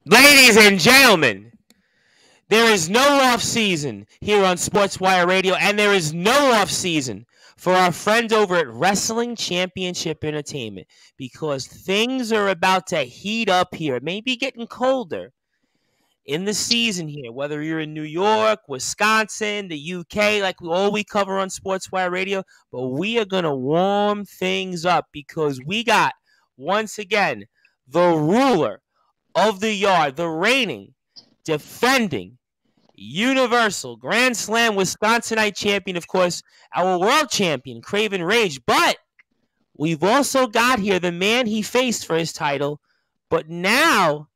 Ladies and gentlemen, there is no off season here on Sportswire Radio, and there is no off season for our friends over at Wrestling Championship Entertainment because things are about to heat up here. It may be getting colder in the season here, whether you're in New York, Wisconsin, the UK, like we cover on Sportswire Radio, but we are going to warm things up because we got, once again, the ruler of the yard, the reigning, defending, Universal Grand Slam Wisconsinite champion, of course, our world champion, Kraven Rage. But we've also got here the man he faced for his title, but now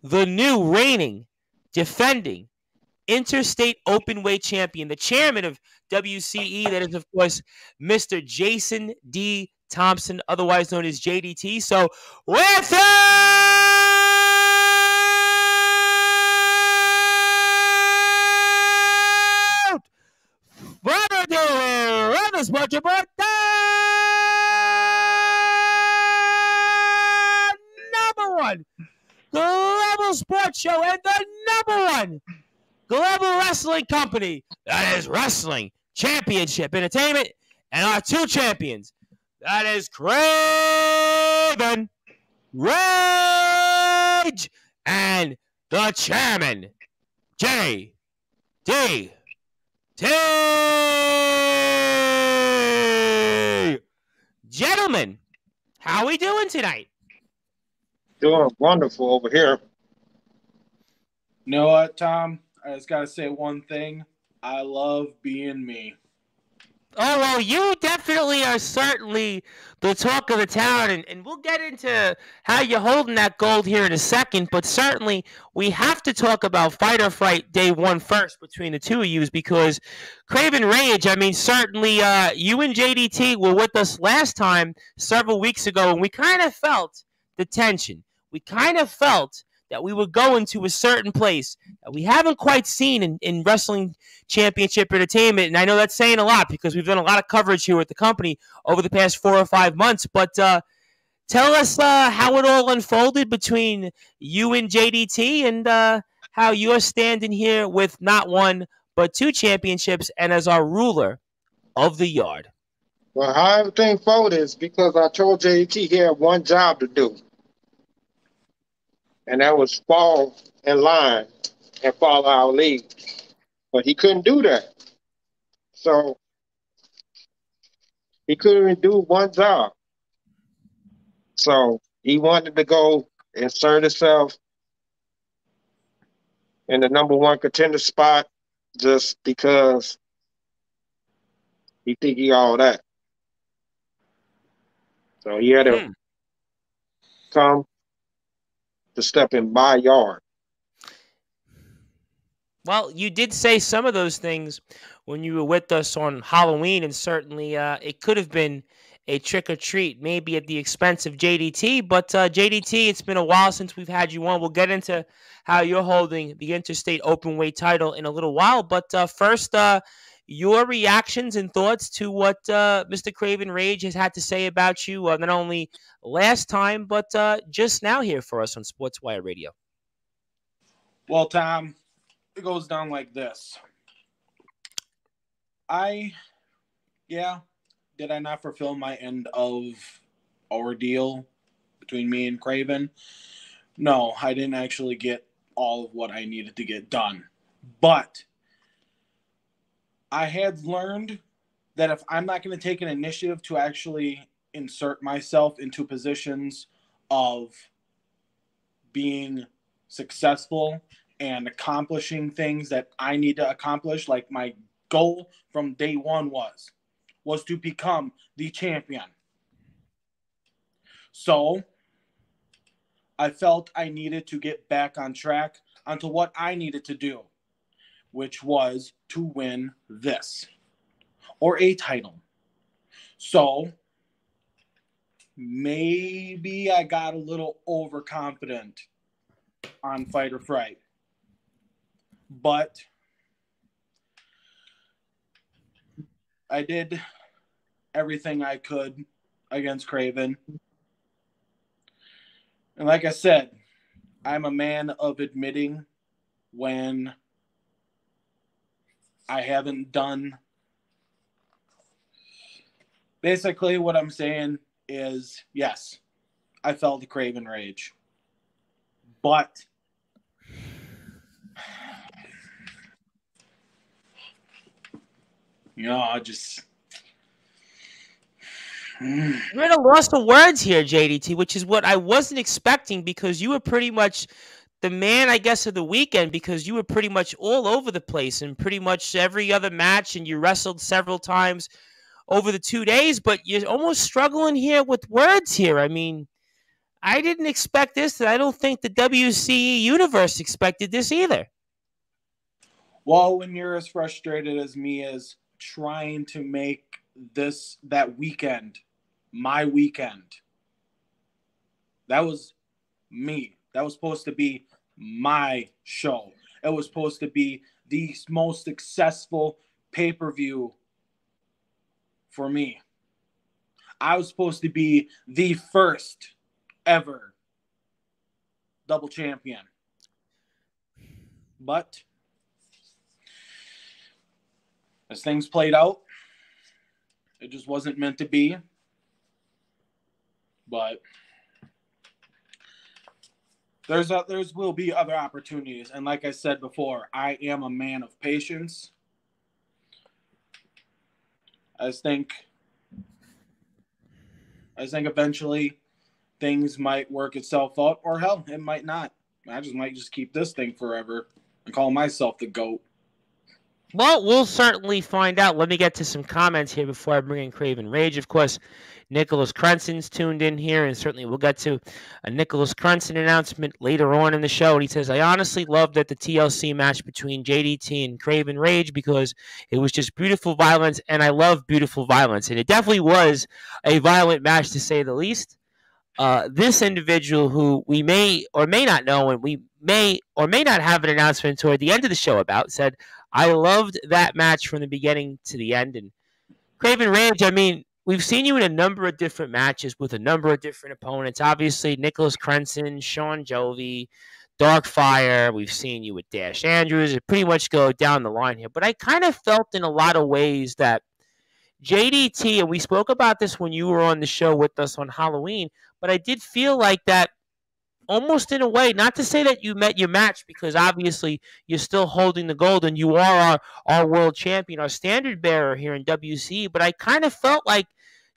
the new reigning, defending, interstate openweight champion, the chairman of WCE, that is, of course, Mr. Jason D. Thompson, otherwise known as JDT. So, with further ado, let us watch about the number one global sports show and the number one global wrestling company, that is Wrestling Championship Entertainment, and our two champions, that is Kraven Rage and the chairman, JDT. Gentlemen, how are we doing tonight? Doing wonderful over here. You know what, Tom? I just got to say one thing. I love being me. Oh, well, you definitely are certainly the talk of the town, and we'll get into how you're holding that gold here in a second, but certainly we have to talk about Fight or Fright Day 1 first between the two of you because Kraven Rage, I mean, certainly you and JDT were with us last time several weeks ago, and we kind of felt the tension. We kind of felt that we were going to a certain place that we haven't quite seen in Wrestling Championship Entertainment. And I know that's saying a lot because we've done a lot of coverage here at the company over the past 4 or 5 months. But tell us how it all unfolded between you and JDT and how you're standing here with not one, but 2 championships and as our ruler of the yard. Well, how everything folded is because I told JDT he had one job to do. And that was fall in line and follow our lead. But he couldn't do that. So he couldn't do one job. So he wanted to go insert himself in the number one contender spot just because he think he all that. So he had to come to step in my yard. Well, you did say some of those things when you were with us on Halloween, and certainly it could have been a trick or treat, maybe at the expense of JDT. But JDT, it's been a while since we've had you on. We'll get into how you're holding the interstate openweight title in a little while. But first, your reactions and thoughts to what Mr. Kraven Rage has had to say about you, not only last time, but just now here for us on Sportswire Radio. Well, Tom, it goes down like this. Did I not fulfill my end of ordeal between me and Kraven? No, I didn't actually get all of what I needed to get done. But I had learned that if I'm not going to take an initiative to actually insert myself into positions of being successful and accomplishing things that I need to accomplish, like my goal from day one was to become the champion. So I felt I needed to get back on track onto what I needed to do, which was to win this or a title. So maybe I got a little overconfident on Fight or Fright. But I did everything I could against Kraven. And like I said, I'm a man of admitting when I haven't done. Basically, what I'm saying is, yes, I felt the Kraven rage. But I just... You're at a loss of words here, JDT, which is what I wasn't expecting, because you were pretty much the man, I guess, of the weekend, because you were pretty much all over the place in pretty much every other match, and you wrestled several times over the 2 days, but you're almost struggling here with words here. I mean, I didn't expect this, and I don't think the WCE universe expected this either. Well, when you're as frustrated as me as trying to make that weekend my weekend, that was me. That was supposed to be my show. It was supposed to be the most successful pay-per-view for me. I was supposed to be the first ever double champion. But as things played out, it just wasn't meant to be. But there will be other opportunities. And like I said before, I am a man of patience. I think eventually things might work itself out, or hell, it might not. I might just keep this thing forever and call myself the GOAT. Well, we'll certainly find out. Let me get to some comments here before I bring in Kraven Rage. Of course, Nicholas Crunson's tuned in here, and certainly we'll get to a Nicholas Crunson announcement later on in the show. And he says, I honestly loved that the TLC match between JDT and Kraven Rage, because it was just beautiful violence, and I love beautiful violence. And it definitely was a violent match, to say the least. This individual, who we may or may not know, and we may or may not have an announcement toward the end of the show about, said, I loved that match from the beginning to the end. And Kraven Rage, I mean, we've seen you in a number of different matches with a number of different opponents. Obviously, Nicholas Crunson, Sean Jovi, Darkfire. We've seen you with Dash Andrews. It pretty much go down the line here. But I kind of felt in a lot of ways that JDT, and we spoke about this when you were on the show with us on Halloween, but I did feel like that almost in a way, not to say that you met your match, because obviously you're still holding the gold and you are our world champion, our standard bearer here in WC, but I kind of felt like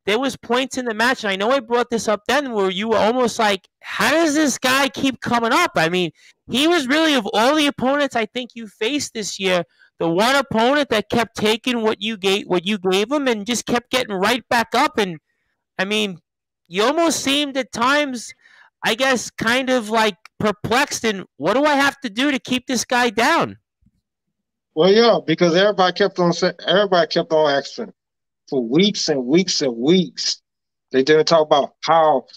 there was points in the match, and I know I brought this up then, where you were almost like, how does this guy keep coming up? I mean, he was really, of all the opponents I think you faced this year, the one opponent that kept taking what you gave him and just kept getting right back up. And I mean, you almost seemed at times, I guess, kind of like perplexed in, what do I have to do to keep this guy down? Well, yeah, because everybody kept on asking for weeks and weeks and weeks. They didn't talk about how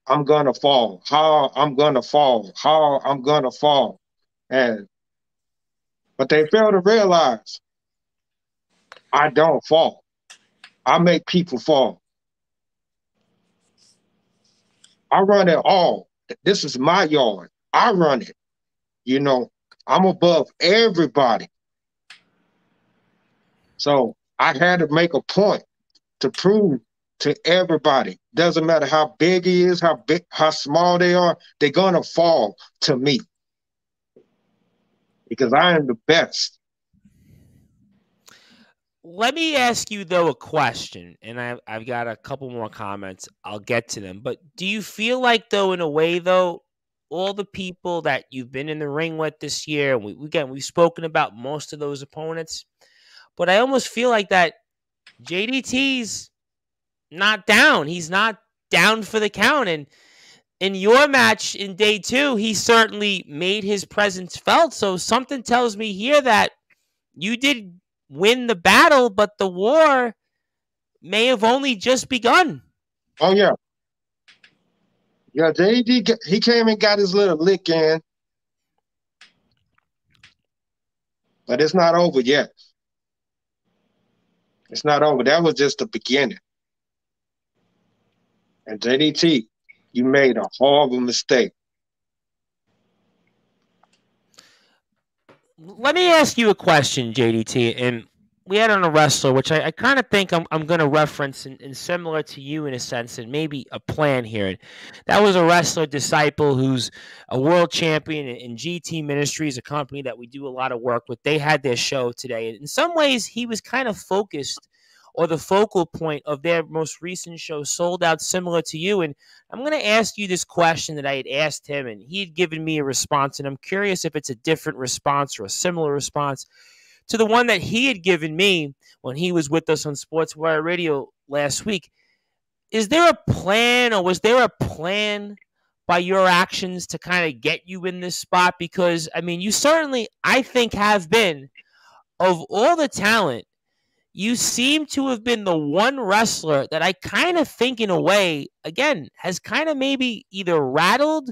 I'm gonna fall, how I'm gonna fall, how I'm gonna fall, but they fail to realize I don't fall. I make people fall. I run it all. This is my yard. I run it. You know, I'm above everybody. So I had to make a point to prove to everybody. Doesn't matter how big he is, how small they are, they're gonna fall to me. Because I am the best. Let me ask you, though, a question, and I've got a couple more comments. I'll get to them. But do you feel like, though, in a way, though, all the people that you've been in the ring with this year, and we've spoken about most of those opponents, but I almost feel like that JDT's not down. He's not down for the count. And in your match in day 2, he certainly made his presence felt. So something tells me here that you did win the battle, but the war may have only just begun. Oh, yeah. Yeah, JD, he came and got his little lick in. But it's not over yet. It's not over. That was just the beginning. And JDT, you made a horrible mistake. let me ask you a question, JDT. And we had on a wrestler, which I kind of think I'm going to reference and similar to you in a sense, and maybe a plan here. And that was a wrestler disciple who's a world champion in GT Ministries, a company that we do a lot of work with. They had their show today. And in some ways, he was kind of focused, or the focal point of their most recent show, sold out, similar to you. And I'm going to ask you this question that I had asked him, and he had given me a response. And I'm curious if it's a different response or a similar response to the one that he had given me when he was with us on Sportswire Radio last week. Is there a plan, or was there a plan by your actions to kind of get you in this spot? Because, I mean, you certainly, I think, have been, of all the talent, you seem to have been the one wrestler that I kind of think, in a way, again, has kind of maybe either rattled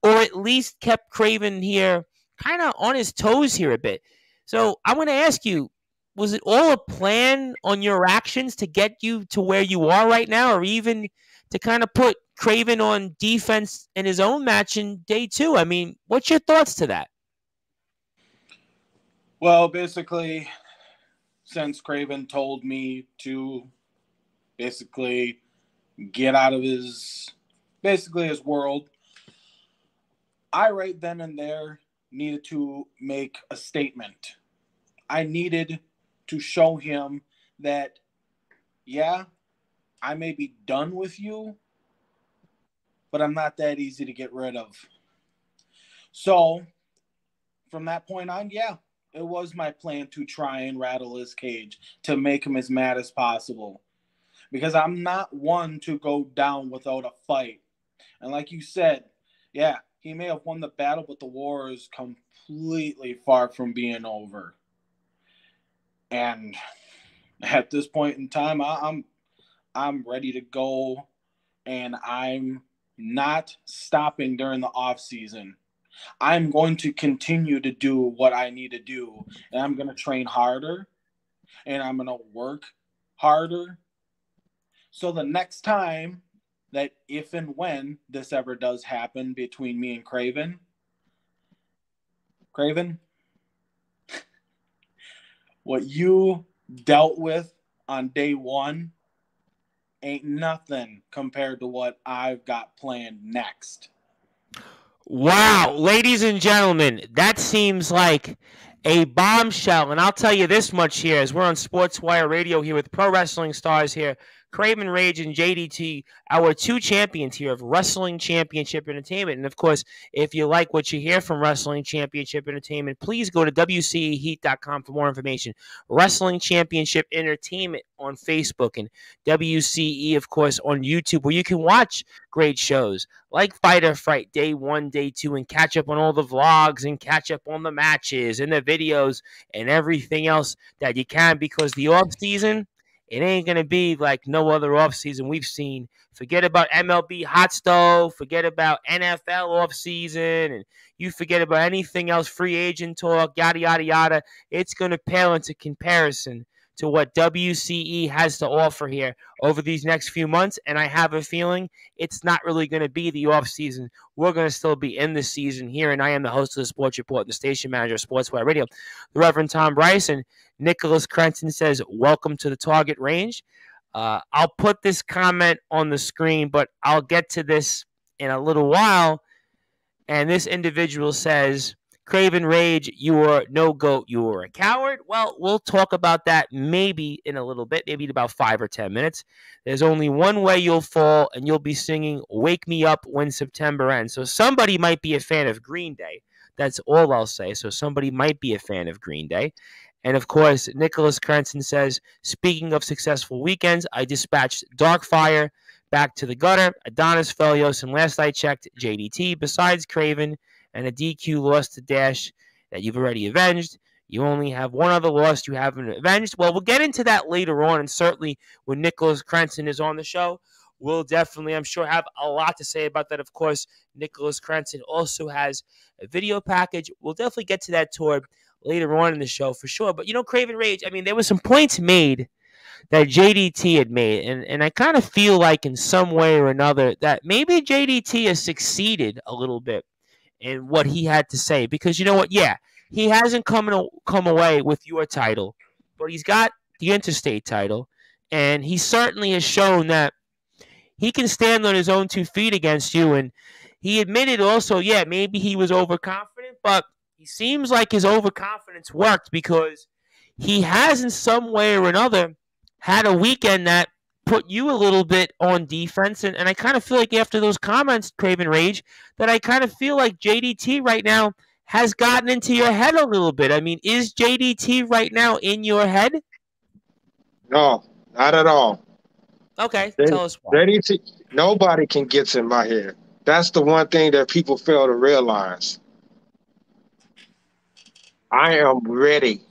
or at least kept Kraven here kind of on his toes here a bit. So I'm going to ask you, was it all a plan on your actions to get you to where you are right now, or even to kind of put Kraven on defense in his own match in day 2? I mean, what's your thoughts to that? Well, basically, since Kraven told me to basically get out of his world, I right then and there needed to make a statement. I needed to show him that, yeah, I may be done with you, but I'm not that easy to get rid of. So from that point on, yeah, it was my plan to try and rattle his cage, to make him as mad as possible. Because I'm not one to go down without a fight. And like you said, yeah, he may have won the battle, but the war is completely far from being over. And at this point in time, I'm ready to go, and I'm not stopping during the off season. I'm going to continue to do what I need to do, and I'm going to train harder, and I'm going to work harder. So the next time that, if and when this ever does happen between me and Kraven, what you dealt with on day 1 ain't nothing compared to what I've got planned next. Wow, ladies and gentlemen, that seems like a bombshell. And I'll tell you this much here, as we're on Sportswire Radio here with pro wrestling stars here, Kraven Rage and JDT, our 2 champions here of Wrestling Championship Entertainment. And of course, if you like what you hear from Wrestling Championship Entertainment, please go to WCEHeat.com for more information. Wrestling Championship Entertainment on Facebook, and WCE, of course, on YouTube, where you can watch great shows like Fighter Fright Day 1, Day 2, and catch up on all the vlogs and catch up on the matches and the videos and everything else that you can, because the off season, it ain't going to be like no other offseason we've seen. Forget about MLB hot stove. Forget about NFL offseason. And you forget about anything else, free agent talk, yada, yada, yada. It's going to pale into comparison to what WCE has to offer here over these next few months. And I have a feeling it's not really going to be the offseason. We're going to still be in the season here. And I am the host of the Sports Report, the station manager of Sportswire Radio, the Reverend Tom Brice. And Nicholas Crenton says, welcome to the target range. I'll put this comment on the screen, but I'll get to this in a little while. And this individual says, Kraven Rage, you are no goat, you are a coward. Well, we'll talk about that maybe in a little bit, maybe in about 5 or 10 minutes. There's only one way you'll fall, and you'll be singing Wake Me Up When September Ends. So somebody might be a fan of Green Day. That's all I'll say. So somebody might be a fan of Green Day. And of course, Nicholas Crenson says, speaking of successful weekends, I dispatched Darkfire back to the gutter, Adonis Felios, and last I checked, JDT, besides Kraven, and a DQ loss to Dash that you've already avenged. You only have one other loss you haven't avenged. Well, we'll get into that later on, and certainly when Nicholas Crenson is on the show, we'll definitely, I'm sure, have a lot to say about that. Of course, Nicholas Crenson also has a video package. We'll definitely get to that toward later on in the show for sure. But, you know, Kraven Rage, I mean, there were some points made that JDT had made, and I kind of feel like in some way or another that maybe JDT has succeeded a little bit in what he had to say. Because you know what? Yeah, he hasn't come away with your title, but he's got the interstate title, and he certainly has shown that he can stand on his own 2 feet against you. And he admitted also, yeah, maybe he was overconfident, but he seems like his overconfidence worked because he has in some way or another had a weekend that put you a little bit on defense. And I kind of feel like after those comments, Kraven Rage, that I kind of feel like JDT right now has gotten into your head a little bit. I mean, is JDT right now in your head? No, not at all. Okay, tell us why. JDT, nobody can get in my head. That's the one thing that people fail to realize. I am ready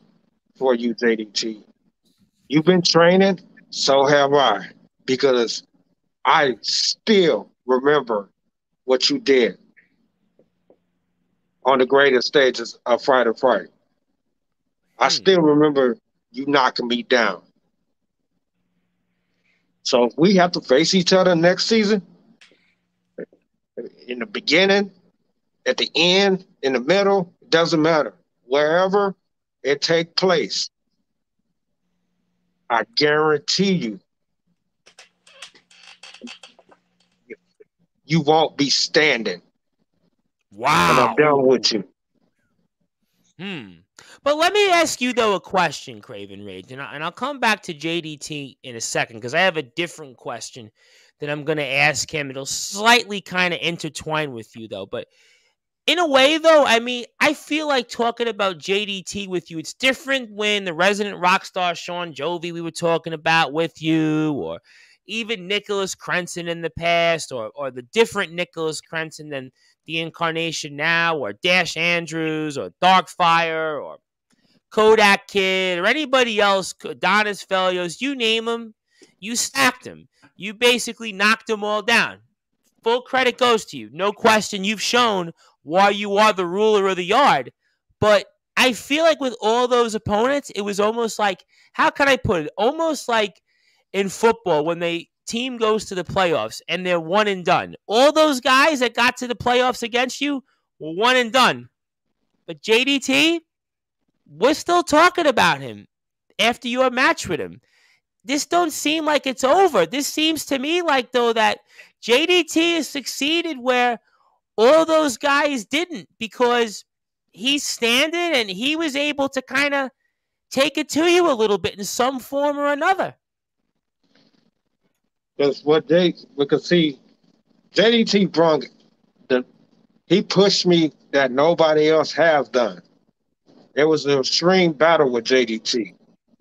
for you, JDT. You've been training, so have I, because I still remember what you did on the greatest stages of Fight or Fright. I still remember you knocking me down. So if we have to face each other next season, in the beginning, at the end, in the middle, it doesn't matter. Wherever it takes place, I guarantee you won't be standing. Wow. And I'm done with you. But let me ask you, though, a question, Kraven Rage, and I'll come back to JDT in a second because I have a different question that I'm going to ask him. It'll slightly kind of intertwine with you, though. But in a way, though, I mean, I feel like talking about JDT with you, it's different when the resident rock star Sean Jovi we were talking about with you, or even Nicholas Crenson in the past, or the different Nicholas Crenson than the incarnation now, or Dash Andrews, or Darkfire, or Kodak Kid, or anybody else, Adonis Felios, you name them, you stacked them. You basically knocked them all down. Full credit goes to you. No question, you've shown why you are the ruler of the yard. But I feel like with all those opponents, it was almost like, how can I put it? Almost like in football when the team goes to the playoffs and they're one and done. All those guys that got to the playoffs against you were one and done. But JDT, we're still talking about him after your match with him. This don't seem like it's over. This seems to me like, though, that JDT has succeeded where all those guys didn't, because he's standing and he was able to kind of take it to you a little bit in some form or another. Because see, JDT brung he pushed me that nobody else has done. It was an extreme battle with JDT.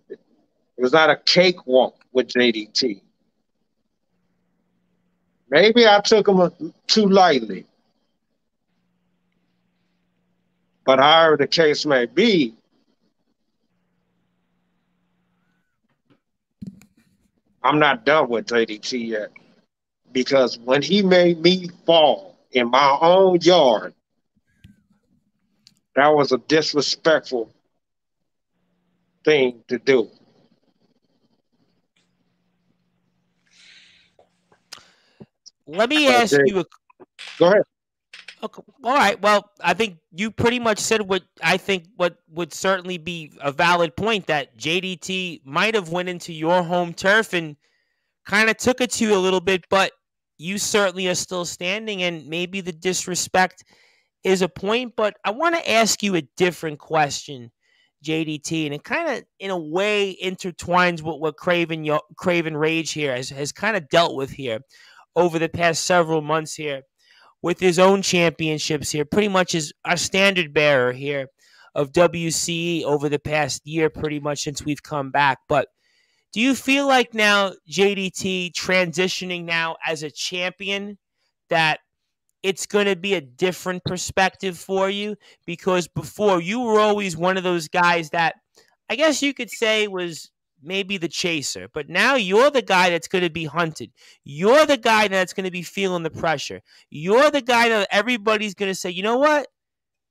It was not a cakewalk with JDT. Maybe I took him too lightly. But however the case may be, I'm not done with JDT yet. Because when he made me fall in my own yard, that was a disrespectful thing to do. Let me ask you Go ahead. Okay. All right. Well, I think you pretty much said what would certainly be a valid point, that JDT might have went into your home turf and kind of took it to you a little bit, but you certainly are still standing, and maybe the disrespect is a point. But I want to ask you a different question, JDT, and it kind of, in a way, intertwines with what Kraven Rage here has kind of dealt with here over the past several months here, with his own championships here, pretty much is our standard bearer here of WCE over the past year, pretty much since we've come back. But do you feel like now, JDT, transitioning now as a champion, that it's going to be a different perspective for you? Because before, you were always one of those guys that I guess you could say was maybe the chaser, but now you're the guy that's going to be hunted. You're the guy that's going to be feeling the pressure. You're the guy that everybody's going to say, you know what?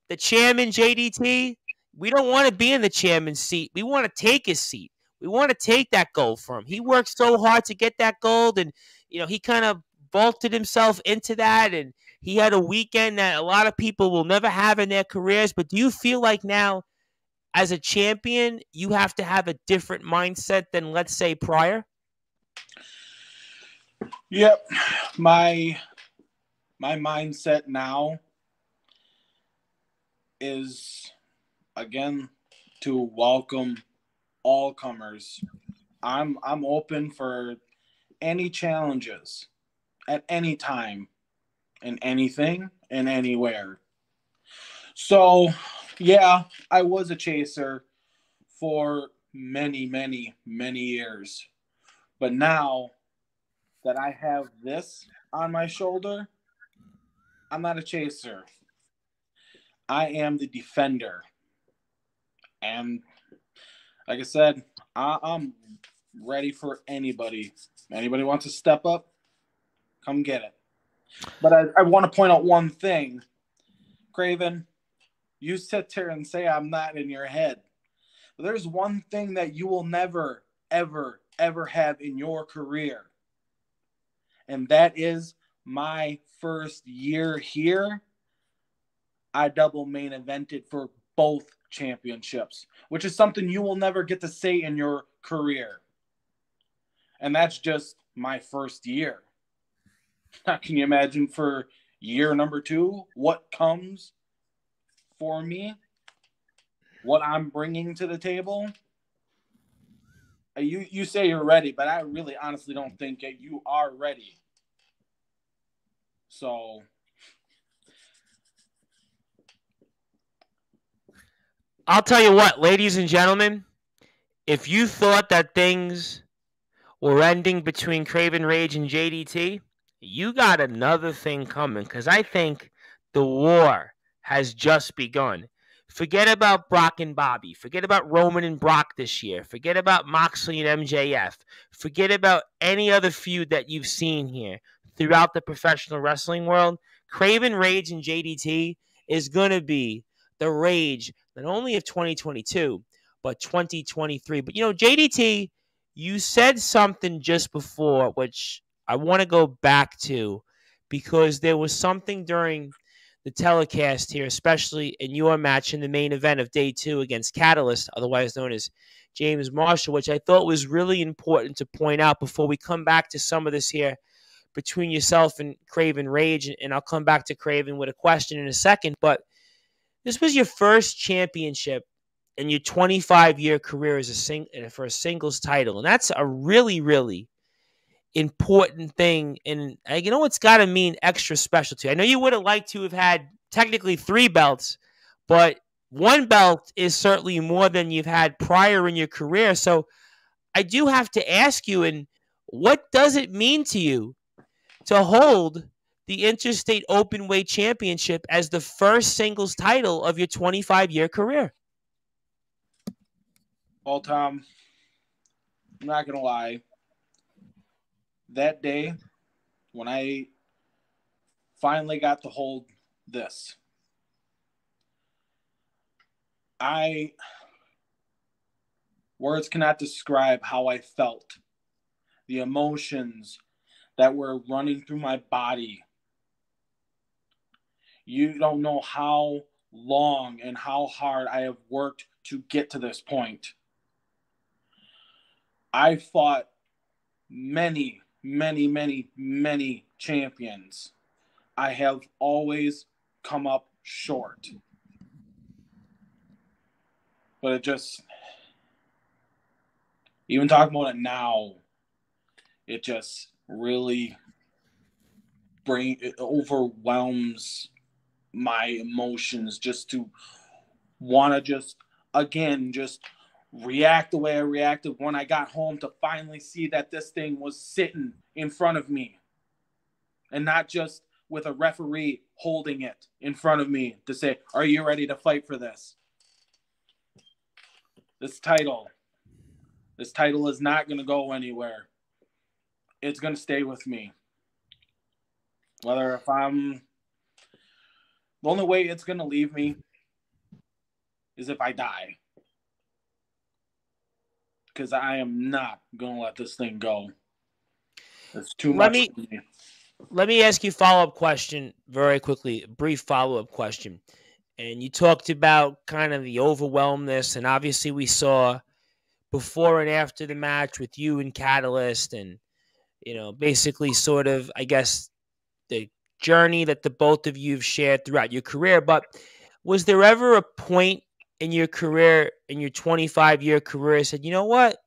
The chairman, JDT, we don't want to be in the chairman's seat. We want to take his seat. We want to take that gold from him. He worked so hard to get that gold, and he kind of vaulted himself into that, and He had a weekend that a lot of people will never have in their careers. But do you feel like now, as a champion, you have to have a different mindset than, let's say, prior? Yep. My mindset now is, again, to welcome all comers. I'm open for any challenges at any time, in anything and anywhere. So, yeah, I was a chaser for many, many, many years. But now that I have this on my shoulder, I'm not a chaser. I am the defender. And like I said, I'm ready for anybody. Anybody wants to step up? Come get it. But I want to point out one thing. Kraven, you sit there and say I'm not in your head. But there's one thing that you will never, ever, ever have in your career. And that is my first year here, I double main evented for both championships, which is something you will never get to say in your career. And that's just my first year. Can you imagine for year number 2 what comes for me? What I'm bringing to the table? You say you're ready, but I really honestly don't think that you are ready. So I'll tell you what, ladies and gentlemen, if you thought that things were ending between Kraven Rage and JDT, you got another thing coming, because I think the war has just begun. Forget about Brock and Bobby. Forget about Roman and Brock this year. Forget about Moxley and MJF. Forget about any other feud that you've seen here throughout the professional wrestling world. Kraven Rage and JDT is going to be the rage, not only of 2022, but 2023. But, JDT, you said something just before, which I want to go back to, because there was something during the telecast here, especially in your match in the main event of day 2 against Catalyst, otherwise known as James Marshall, which I thought was really important to point out before we come back to some of this here between yourself and Kraven Rage, and I'll come back to Kraven with a question in a second. But this was your first championship in your 25-year career as for a singles title, and that's a really, really important thing. And it's got to mean extra special to you. I know you would have liked to have had technically 3 belts, but 1 belt is certainly more than you've had prior in your career. So I do have to ask you, and what does it mean to you to hold the Interstate Openweight Championship as the first singles title of your 25-year career? Well, Tom, I'm not going to lie. That day, when I finally got to hold this, words cannot describe how I felt. The emotions that were running through my body. You don't know how long and how hard I have worked to get to this point. I fought many, many, many, many champions. I have always come up short. But it just, even talking about it now, it just really it overwhelms my emotions just to want to just react the way I reacted when I got home, to finally see that this thing was sitting in front of me and not just with a referee holding it in front of me to say, are you ready to fight for this? This title is not going to go anywhere. It's going to stay with me. The only way it's going to leave me is if I die. Because I am not going to let this thing go. It's too much for me. let me ask you a follow-up question very quickly, a brief follow-up question. And you talked about kind of the overwhelmness, and obviously we saw before and after the match with you and Catalyst, and basically sort of, I guess, the journey that the both of you have shared throughout your career. But was there ever a point in your career, in your 25-year career, said, you know what?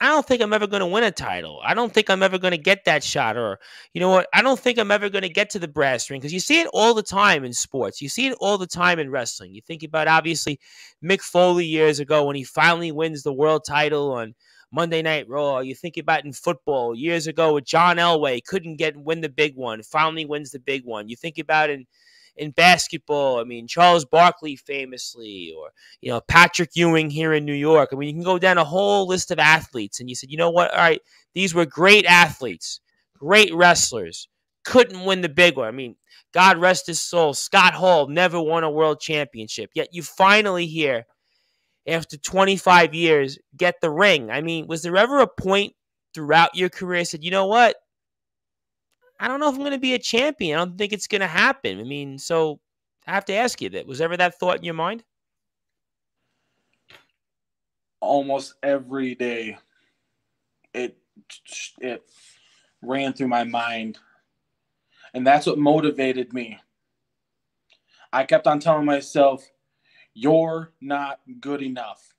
I don't think I'm ever going to win a title. I don't think I'm ever going to get that shot. Or, you know what? I don't think I'm ever going to get to the brass ring. Because you see it all the time in sports. You see it all the time in wrestling. You think about, obviously, Mick Foley years ago when he finally wins the world title on Monday Night Raw. You think about in football years ago with John Elway. Couldn't win the big one. Finally wins the big one. You think about in basketball, I mean, Charles Barkley famously, or, Patrick Ewing here in New York. I mean, you can go down a whole list of athletes, and you said, you know what? All right, these were great athletes, great wrestlers, couldn't win the big one. I mean, God rest his soul, Scott Hall never won a world championship, yet you finally here, after 25 years, get the ring. I mean, was there ever a point throughout your career said, you know what? I don't know if I'm going to be a champion. I don't think it's going to happen. I mean, so I have to ask you that. Was ever that thought in your mind? Almost every day, it ran through my mind. And that's what motivated me. I kept on telling myself, you're not good enough.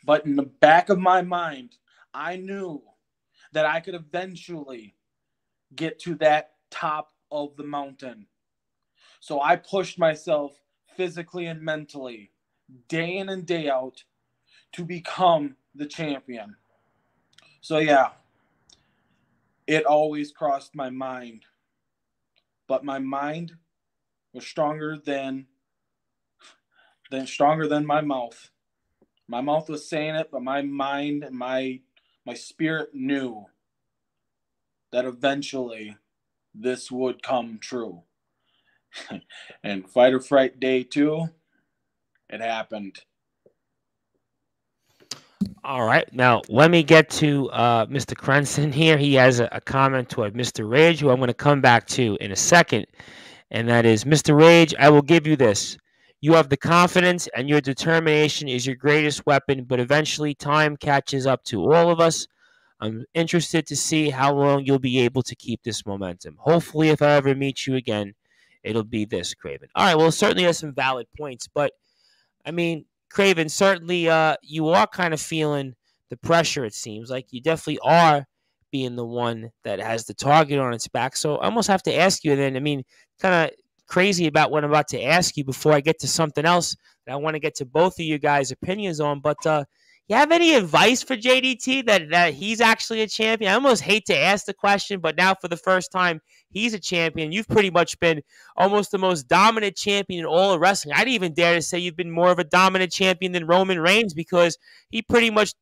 But in the back of my mind, I knew that I could eventually get to that top of the mountain. So I pushed myself physically and mentally, day in and day out, to become the champion. So yeah, it always crossed my mind. But my mind was stronger than my mouth. My mouth was saying it, but my mind and my spirit knew that eventually this would come true. And Fight or Fright Day 2, it happened. All right. Now, let me get to Mr. Crenson here. He has a comment toward Mr. Rage, who I'm going to come back to in a second. And that is, Mr. Rage, I will give you this. You have the confidence, and your determination is your greatest weapon, but eventually time catches up to all of us. I'm interested to see how long you'll be able to keep this momentum. Hopefully, if I ever meet you again, it'll be this, Kraven. All right, well, certainly has some valid points, but, I mean, Kraven, certainly you are kind of feeling the pressure, it seems. Like you definitely are being the one that has the target on its back. So I almost have to ask you then, I mean, kind of crazy about what I'm about to ask you before I get to something else that I want to get to both of you guys' opinions on, but you have any advice for JDT that he's actually a champion? I almost hate to ask the question, but now for the first time, he's a champion. You've pretty much been almost the most dominant champion in all of wrestling. I'd even dare to say you've been more of a dominant champion than Roman Reigns because he pretty much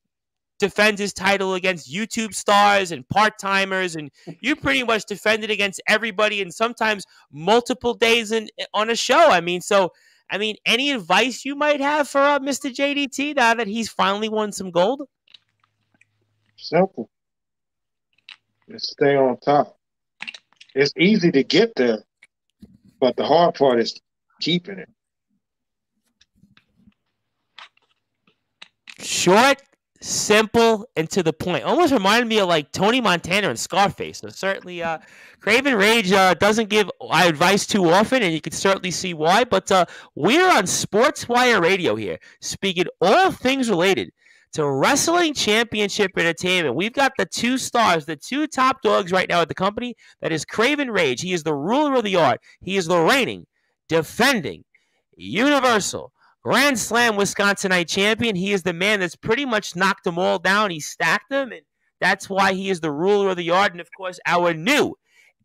defends his title against YouTube stars and part-timers, and you pretty much defended against everybody and sometimes multiple days on a show. I mean, any advice you might have for Mr. JDT now that he's finally won some gold? Simple. Just stay on top. It's easy to get there, but the hard part is keeping it. Short, simple, and to the point. Almost reminded me of like Tony Montana and Scarface. So certainly Kraven Rage doesn't give advice too often, and you can certainly see why. But we're on Sportswire Radio here, speaking all things related to Wrestling Championship Entertainment. We've got the two stars, the two top dogs right now at the company. That is Kraven Rage. He is the ruler of the art. He is the reigning, defending, Universal Grand Slam Wisconsinite champion. He is the man that's pretty much knocked them all down. He stacked them, and that's why he is the ruler of the yard. And, of course, our new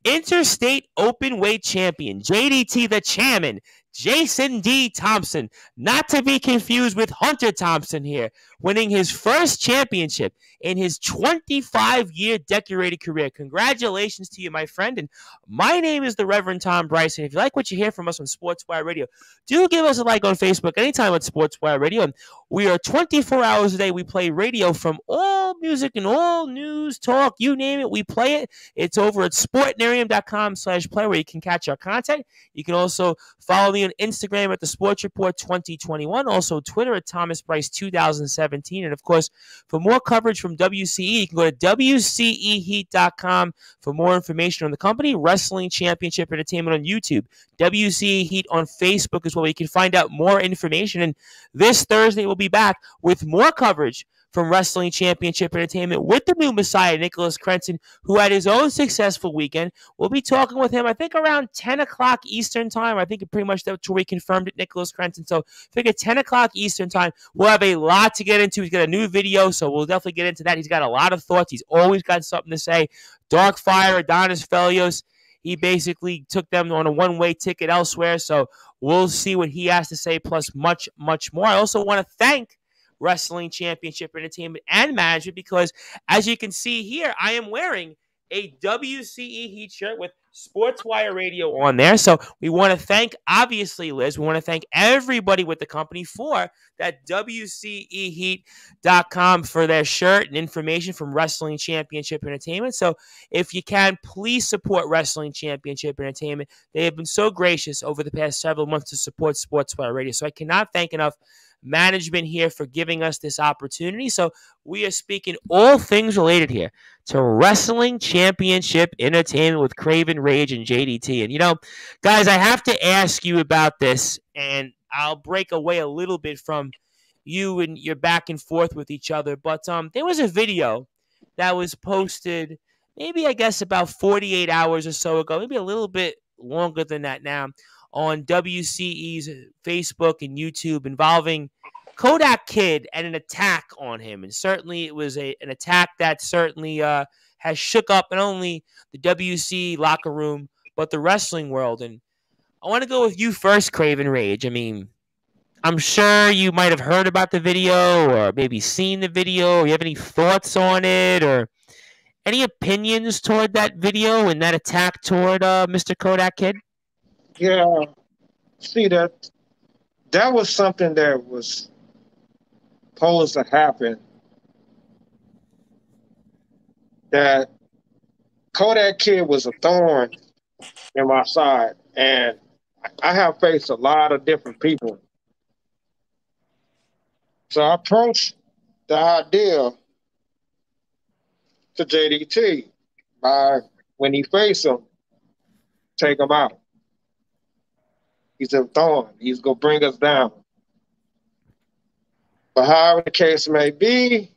Interstate Openweight champion, JDT the Chairman, Jason D. Thompson, not to be confused with Hunter Thompson here, winning his first championship in his 25-year decorated career. Congratulations to you, my friend. And my name is the Reverend Tom Brice. And if you like what you hear from us on Sportswire Radio, do give us a like on Facebook anytime on Sportswire Radio. And We are 24 hours a day. We play radio from all music and all news, talk, you name it. We play it. It's over at sportnarium.com/play where you can catch our content. You can also follow me on Instagram at the Sports Report 2021. Also Twitter at Thomas Brice 2017. And of course, for more coverage from WCE, you can go to WCEHeat.com for more information on the company. Wrestling Championship Entertainment on YouTube. WCE Heat on Facebook as well. You can find out more information. And this Thursday, we'll be back with more coverage from Wrestling Championship Entertainment with the new Messiah, Nicholas Crenson, who had his own successful weekend. We'll be talking with him, I think, around 10 o'clock Eastern time. I think pretty much that's where we confirmed it, Nicholas Crenson. So figure 10 o'clock Eastern time. We'll have a lot to get into. He's got a new video, so we'll definitely get into that. He's got a lot of thoughts. He's always got something to say. Dark Fire, Adonis Felios, he basically took them on a one-way ticket elsewhere, so we'll see what he has to say, plus much, much more. I also want to thank Wrestling Championship Entertainment and Management because, as you can see here, I am wearing a WCE Heat shirt with Sportswire Radio on there. So we want to thank, obviously, Liz, we want to thank everybody with the company for that WCEHeat.com for their shirt and information from Wrestling Championship Entertainment. So if you can, please support Wrestling Championship Entertainment. They have been so gracious over the past several months to support Sportswire Radio. So I cannot thank enough management here for giving us this opportunity. So we are speaking all things related here to Wrestling Championship Entertainment with Kraven, Rage, and JDT. And, you know, guys, I have to ask you about this, and I'll break away a little bit from you and your back and forth with each other. But there was a video that was posted maybe, I guess, about 48 hours or so ago, maybe a little bit longer than that now, on WCE's Facebook and YouTube involving Kodak Kid and an attack on him. And certainly it was an attack that certainly has shook up not only the WCE locker room, but the wrestling world. And I want to go with you first, Kraven Rage. I mean, I'm sure you might have heard about the video or maybe seen the video. Or you have any thoughts on it or any opinions toward that video and that attack toward Mr. Kodak Kid? Yeah, see that was something that was supposed to happen. That Kodak Kid was a thorn in my side, and I have faced a lot of different people. So I approached the idea to JDT by, when he faced him, take him out. He's a thorn. He's going to bring us down. But however the case may be,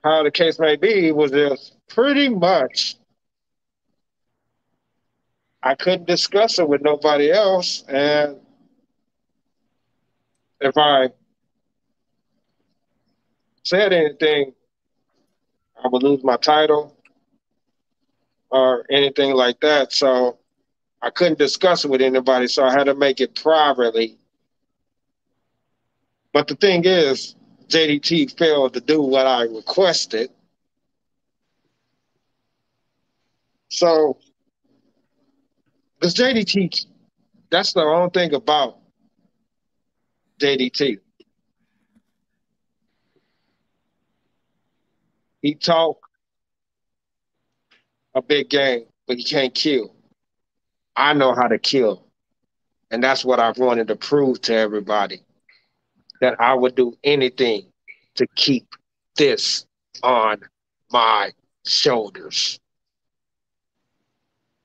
it was just pretty much, I couldn't discuss it with nobody else. And if I said anything, I would lose my title or anything like that. So I couldn't discuss it with anybody, so I had to make it privately. But the thing is, JDT failed to do what I requested. So, because JDT, that's the only thing about JDT. He talk a big game, but he can't kill. I know how to kill. And that's what I wanted to prove to everybody, that I would do anything to keep this on my shoulders.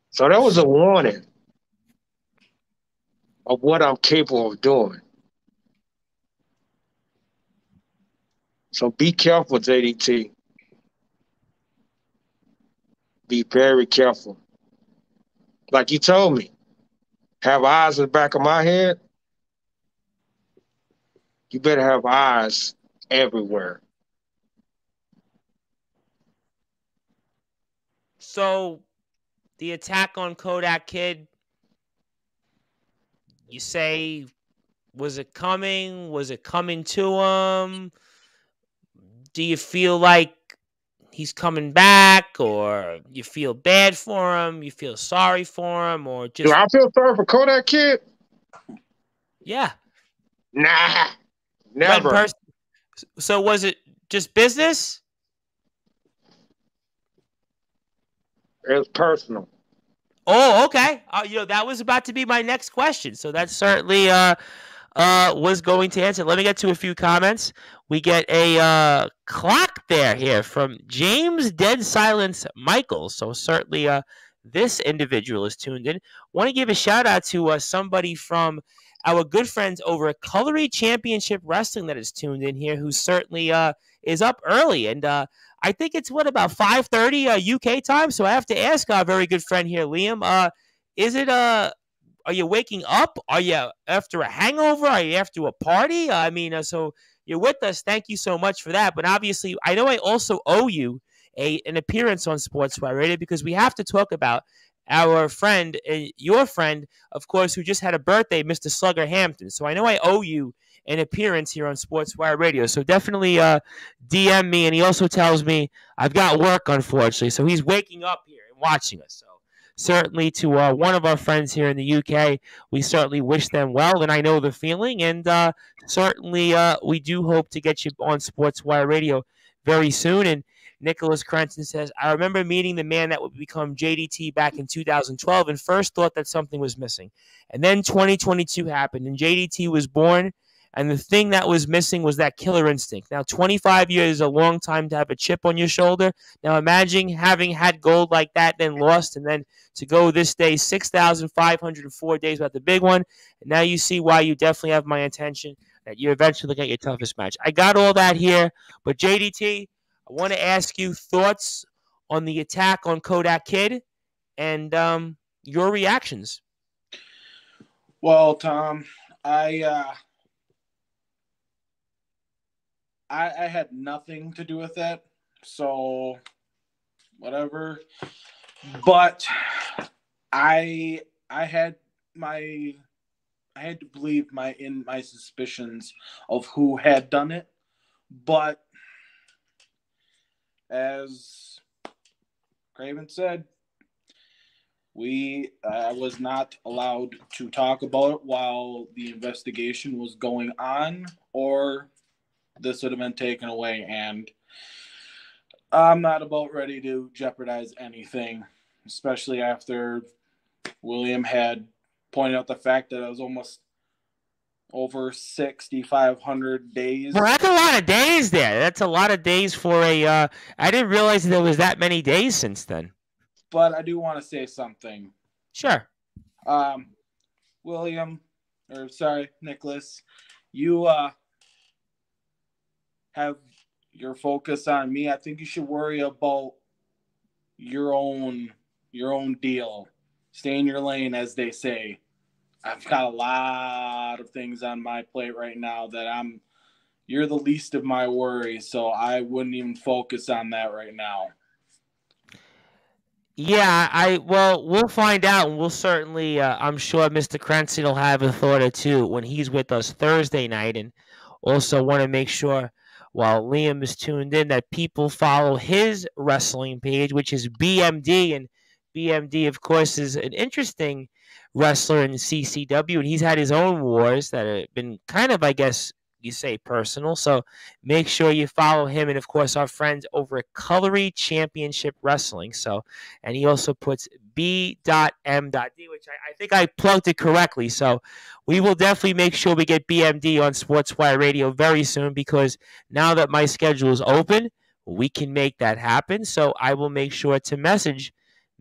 So that was a warning of what I'm capable of doing. So be careful, JDT. Be very careful. Like you told me, have eyes in the back of my head. You better have eyes everywhere. So, the attack on Kodak Kid, you say, was it coming? Was it coming to him? Do you feel like he's coming back? back, or you feel bad for him, you feel sorry for him, or Do just I feel sorry for Kodak Kid? yeah, Nah, went in never. person. So was it just business? It was personal. Oh, okay. That was about to be my next question. So that certainly was going to answer. Let me get to a few comments. We get a clock there here from James Dead Silence Michael. So certainly this individual is tuned in. Want to give a shout out to somebody from our good friends over at Colory Championship Wrestling that is tuned in here, who certainly is up early. And I think it's about 5:30 UK time. So I have to ask our very good friend here, Liam. Is it are you waking up? Are you after a hangover? Are you after a party? I mean, so you're with us. Thank you so much for that. But obviously, I know I also owe you an appearance on Sportswire Radio because we have to talk about our friend, your friend, of course, who just had a birthday, Mr. Slugger Hampton. So I know I owe you an appearance here on Sportswire Radio. So definitely DM me. And he also tells me I've got work, unfortunately. So he's waking up here and watching us. So certainly to one of our friends here in the UK, we certainly wish them well, and I know the feeling, and certainly we do hope to get you on Sportswire Radio very soon. And Nicholas Crenson says, I remember meeting the man that would become JDT back in 2012 and first thought that something was missing. And then 2022 happened, and JDT was born, and the thing that was missing was that killer instinct. Now, 25 years is a long time to have a chip on your shoulder. Now, imagine having had gold like that, then lost, and then to go this day, 6,504 days without the big one. And now you see why you definitely have my attention, that you eventually get your toughest match. I got all that here, but JDT, I want to ask you thoughts on the attack on Kodak Kid and your reactions. Well, Tom, I had nothing to do with that, so whatever. But I had to believe my suspicions of who had done it, but as Kraven said, I was not allowed to talk about it while the investigation was going on, or this would have been taken away, and I'm not about ready to jeopardize anything, especially after William had pointed out the fact that it was almost over 6,500 days. Well, that's a lot of days there. That's a lot of days for I didn't realize there was that many days since then. But I do want to say something. Sure. Nicholas, you have your focus on me. I think you should worry about your own deal. Stay in your lane, as they say. I've got a lot of things on my plate right now that you're the least of my worries, so I wouldn't even focus on that right now. Yeah, we'll find out, and we'll certainly, I'm sure Mr. Cranston will have a thought or two when he's with us Thursday night, and also want to make sure while Liam is tuned in that people follow his wrestling page, which is BMD, and BMD, of course, is an interesting wrestler in CCW, and he's had his own wars that have been kind of, I guess, you say personal. So make sure you follow him, and of course our friends over at Colory Championship Wrestling. So, and he also puts B.M.D, which I think I plugged it correctly. So we will definitely make sure we get BMD on Sportswire Radio very soon, because now that my schedule is open, we can make that happen. So I will make sure to message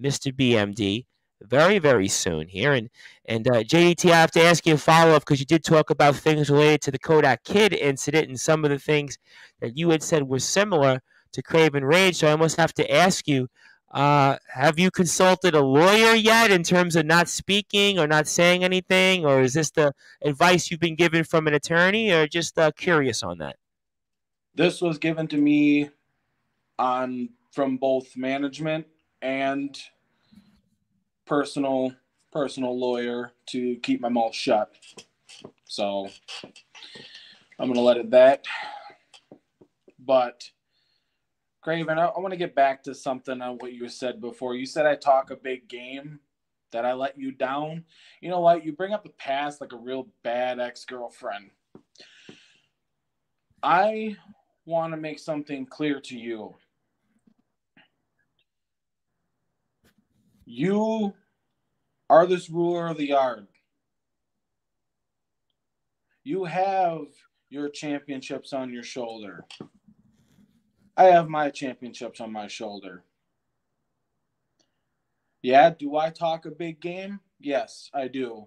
Mr. BMD very, very soon here. And JDT, I have to ask you a follow-up, because you did talk about things related to the Kodak Kid incident and some of the things that you had said were similar to Kraven Rage. So I almost have to ask you, have you consulted a lawyer yet in terms of not speaking or not saying anything? Or is this the advice you've been given from an attorney, or just curious on that? This was given to me from both management and personal lawyer to keep my mouth shut. So I'm going to let it that. But Kraven, I want to get back to something on what you said before. You said I talk a big game, that I let you down. You know what? You bring up the past like a real bad ex-girlfriend. I want to make something clear to you. You are this ruler of the yard. You have your championships on your shoulder. I have my championships on my shoulder. Yeah, do I talk a big game? Yes, I do.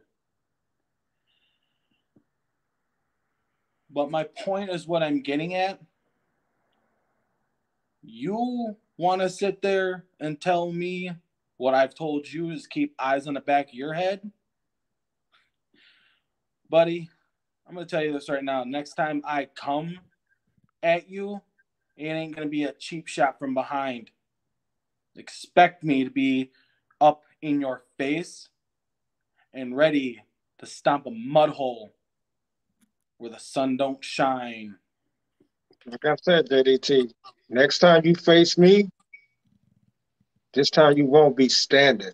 But my point is what I'm getting at. You want to sit there and tell me what I've told you is keep eyes on the back of your head? Buddy, I'm going to tell you this right now. Next time I come at you, it ain't going to be a cheap shot from behind. Expect me to be up in your face and ready to stomp a mud hole where the sun don't shine. Like I said, JDT, next time you face me, this time you won't be standing.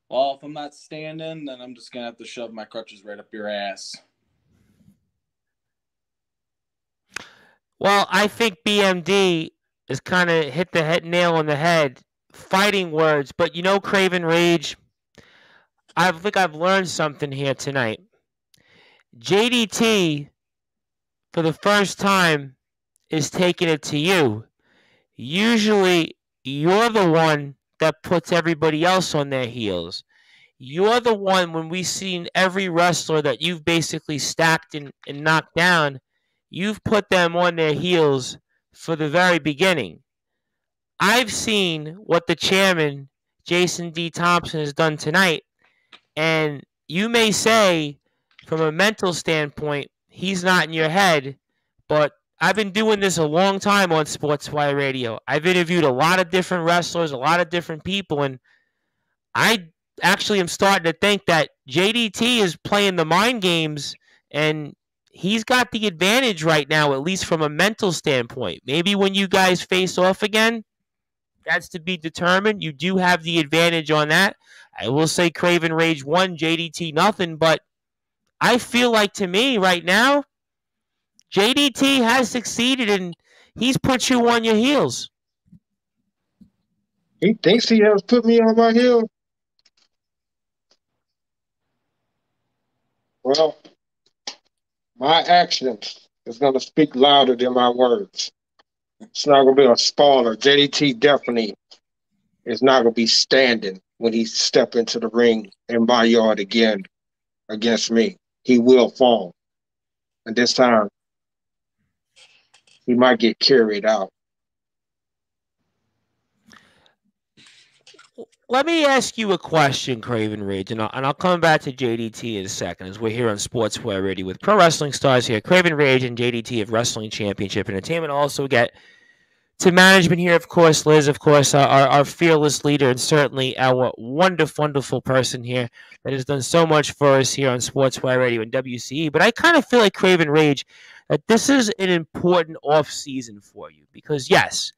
Well, if I'm not standing, then I'm just going to have to shove my crutches right up your ass. Well, I think BMD has kind of hit the nail on the head. Fighting words, but you know, Kraven Rage, I think I've learned something here tonight. JDT, for the first time, is taking it to you. Usually, you're the one that puts everybody else on their heels. You're the one, when we've seen every wrestler that you've basically stacked and knocked down, you've put them on their heels for the very beginning. I've seen what the chairman, Jason D. Thompson, has done tonight, and you may say, from a mental standpoint, he's not in your head, but I've been doing this a long time on Sportswire Radio. I've interviewed a lot of different wrestlers, a lot of different people, and I actually am starting to think that JDT is playing the mind games, and he's got the advantage right now, at least from a mental standpoint. Maybe when you guys face off again, that's to be determined. You do have the advantage on that. I will say Kraven Rage 1, JDT nothing, but I feel like, to me right now, JDT has succeeded and he's put you on your heels. He thinks he has put me on my heel. Well, my actions is going to speak louder than my words. It's not going to be a spoiler. JDT definitely is not going to be standing when he step into the ring in my yard again against me. He will fall. And this time, he might get carried out. Let me ask you a question, Kraven Rage, and I'll come back to JDT in a second, as we're here on Sportswire Radio with Pro Wrestling Stars here. Kraven Rage and JDT of Wrestling Championship Entertainment. Also get to management here, of course, Liz, of course, our fearless leader, and certainly our wonderful, wonderful person here that has done so much for us here on Sportswire Radio and WCE. But I kind of feel like, Kraven Rage, that this is an important off-season for you because, yes,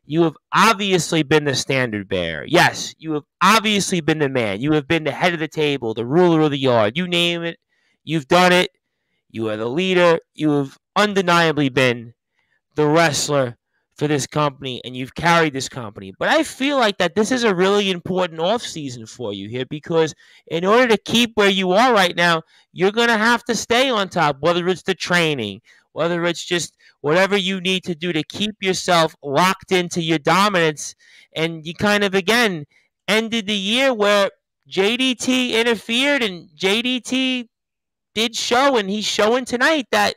you have obviously been the standard bearer. Yes, you have obviously been the man. You have been the head of the table, the ruler of the yard. You name it, you've done it. You are the leader. You have undeniably been the wrestler for this company, and you've carried this company. But I feel like that this is a really important off-season for you here because in order to keep where you are right now, you're going to have to stay on top, whether it's the training, whether it's just whatever you need to do to keep yourself locked into your dominance. And you kind of, again, ended the year where JDT interfered, and JDT did show, and he's showing tonight that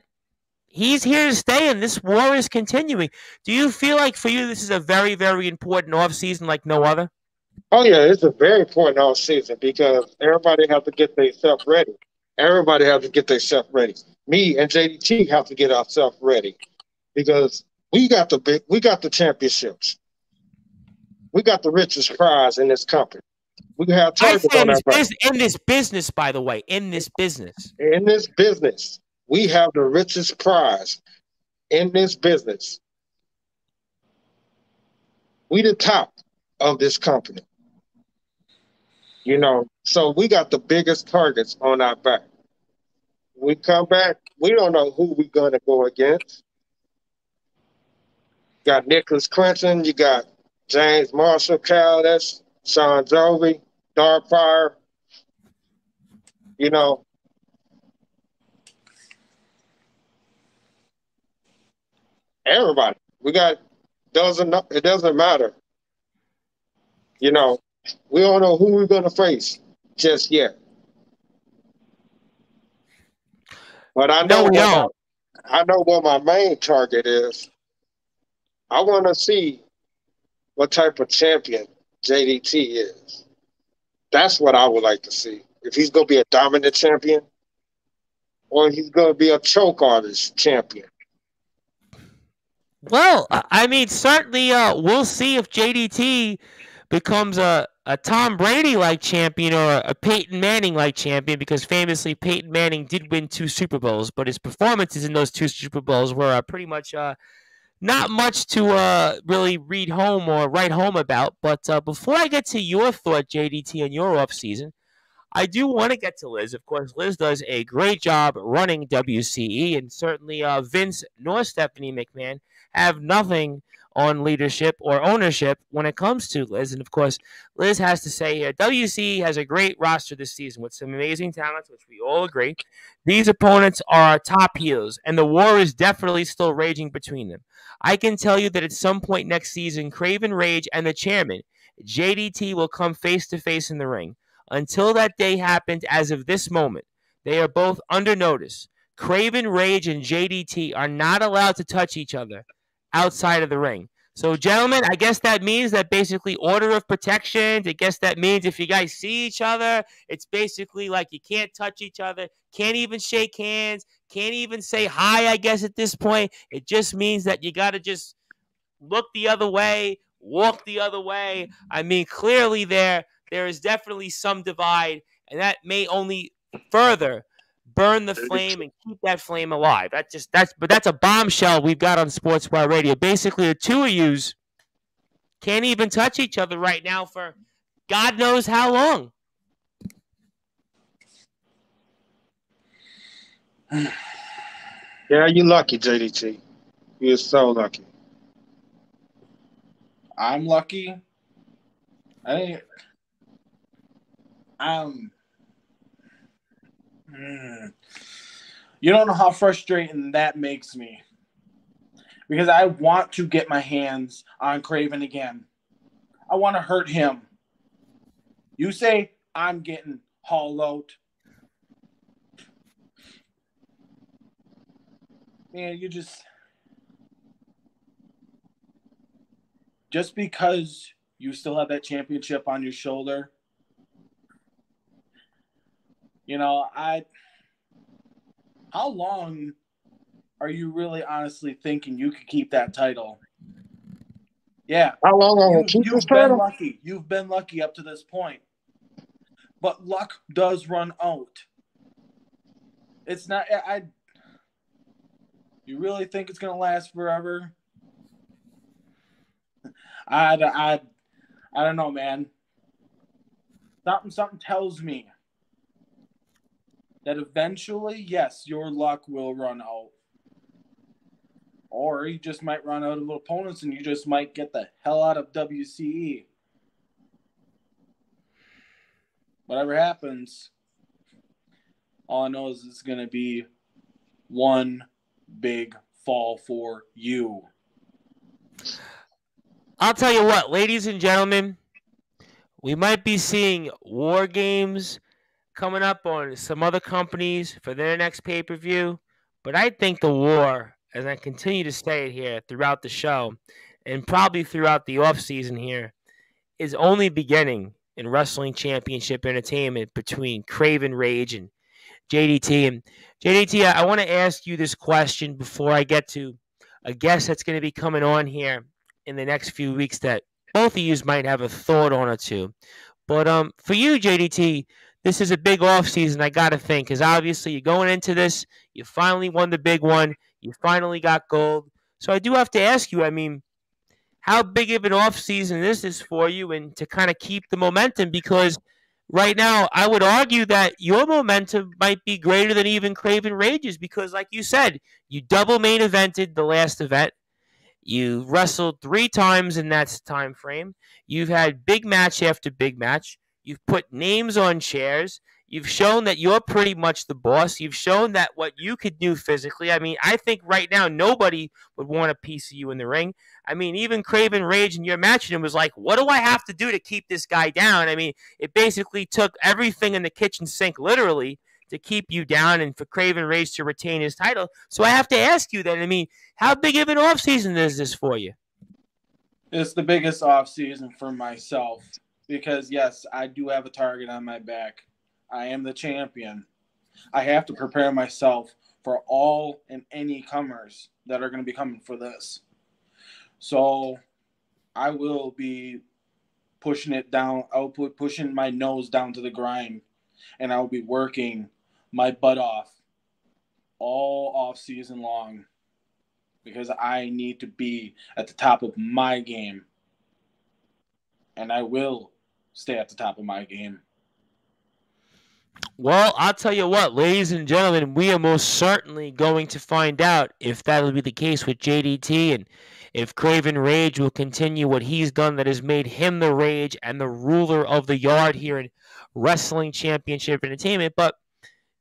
he's here to stay, and this war is continuing. Do you feel like for you this is a very, very important offseason like no other? Oh, yeah, it's a very important offseason because everybody has to get themselves ready. Everybody has to get themselves ready. Me and JDT have to get ourselves ready because we got the championships. We got the richest prize in this company. We have targets on our back. In this business, by the way, in this business. In this business, we have the richest prize. in this business. We the top of this company. You know, so we got the biggest targets on our back. We come back, we don't know who we're going to go against. You got Nicholas Clinton, you got James Marshall, Callis, Sean Jovi, Darkfire. You know, everybody. We got it doesn't matter. You know, we don't know who we're going to face just yet. But I know what my main target is. I want to see what type of champion JDT is. That's what I would like to see. If he's going to be a dominant champion or he's going to be a choke artist champion. Well, I mean, certainly we'll see if JDT becomes a Tom Brady-like champion or a Peyton Manning-like champion, because famously Peyton Manning did win 2 Super Bowls, but his performances in those 2 Super Bowls were pretty much not much to really read home or write home about. But before I get to your thought, JDT, on your offseason, I do want to get to Liz. Of course, Liz does a great job running WCE, and certainly Vince nor Stephanie McMahon have nothing on leadership or ownership when it comes to Liz. And of course, Liz has to say here, WCE has a great roster this season with some amazing talents, which we all agree. These opponents are top heels, and the war is definitely still raging between them. I can tell you that at some point next season, Kraven, Rage, and the chairman, JDT, will come face-to-face in the ring. Until that day happens, as of this moment, they are both under notice. Kraven, Rage, and JDT are not allowed to touch each other outside of the ring. So, gentlemen, I guess that means that basically order of protection. I guess that means if you guys see each other, it's basically like you can't touch each other, can't even shake hands, can't even say hi, I guess, at this point. It just means that you got to just look the other way, walk the other way. I mean, clearly there is definitely some divide, and that may only further burn the flame and keep that flame alive. But that's a bombshell we've got on Sportswire Radio. Basically, the two of yous can't even touch each other right now for God knows how long. Yeah, you're lucky, JDT. You're so lucky. I'm lucky. You don't know how frustrating that makes me. Because I want to get my hands on Kraven again. I want to hurt him. You say I'm getting hollowed. Man, you just because you still have that championship on your shoulder. You know, how long are you really honestly thinking you could keep that title? Yeah. How long you've been lucky. You've been lucky up to this point. But luck does run out. It's not you really think it's going to last forever? I don't know, man. Something tells me that eventually, yes, your luck will run out. Or you just might run out of opponents and you just might get the hell out of WCE. Whatever happens, all I know is it's going to be one big fall for you. I'll tell you what, ladies and gentlemen, we might be seeing War Games coming up on some other companies for their next pay-per-view, but I think the War, as I continue to say it here throughout the show and probably throughout the off-season here, is only beginning in Wrestling Championship Entertainment between Kraven, Rage, and JDT. And JDT, I want to ask you this question before I get to a guest that's going to be coming on here in the next few weeks that both of you might have a thought on or two. But for you, JDT, this is a big offseason, I got to think, because obviously you're going into this, you finally won the big one, You finally got gold. So I do have to ask you, I mean, how big of an offseason is this for you and to kind of keep the momentum? Because right now, I would argue that your momentum might be greater than even Kraven Rage's because, like you said, you double main evented the last event. You wrestled 3 times in that time frame. You've had big match after big match. You've put names on chairs. You've shown that you're pretty much the boss. You've shown that what you could do physically. I mean, I think right now nobody would want a piece of you in the ring. I mean, even Kraven Rage in your match him was like, what do I have to do to keep this guy down? I mean, it basically took everything in the kitchen sink, literally, to keep you down and for Kraven Rage to retain his title. So I have to ask you then, I mean, how big of an offseason is this for you? It's the biggest offseason for myself because, yes, I do have a target on my back. I am the champion. I have to prepare myself for all and any comers that are going to be coming for this. So I will be pushing it down. I'll be pushing my nose down to the grind, and I'll be working my butt off all off season long because I need to be at the top of my game, and I will stay at the top of my game. Well, I'll tell you what, ladies and gentlemen, we are most certainly going to find out if that'll be the case with JDT and if Kraven Rage will continue what he's done that has made him the Rage and the ruler of the yard here in Wrestling Championship Entertainment. But,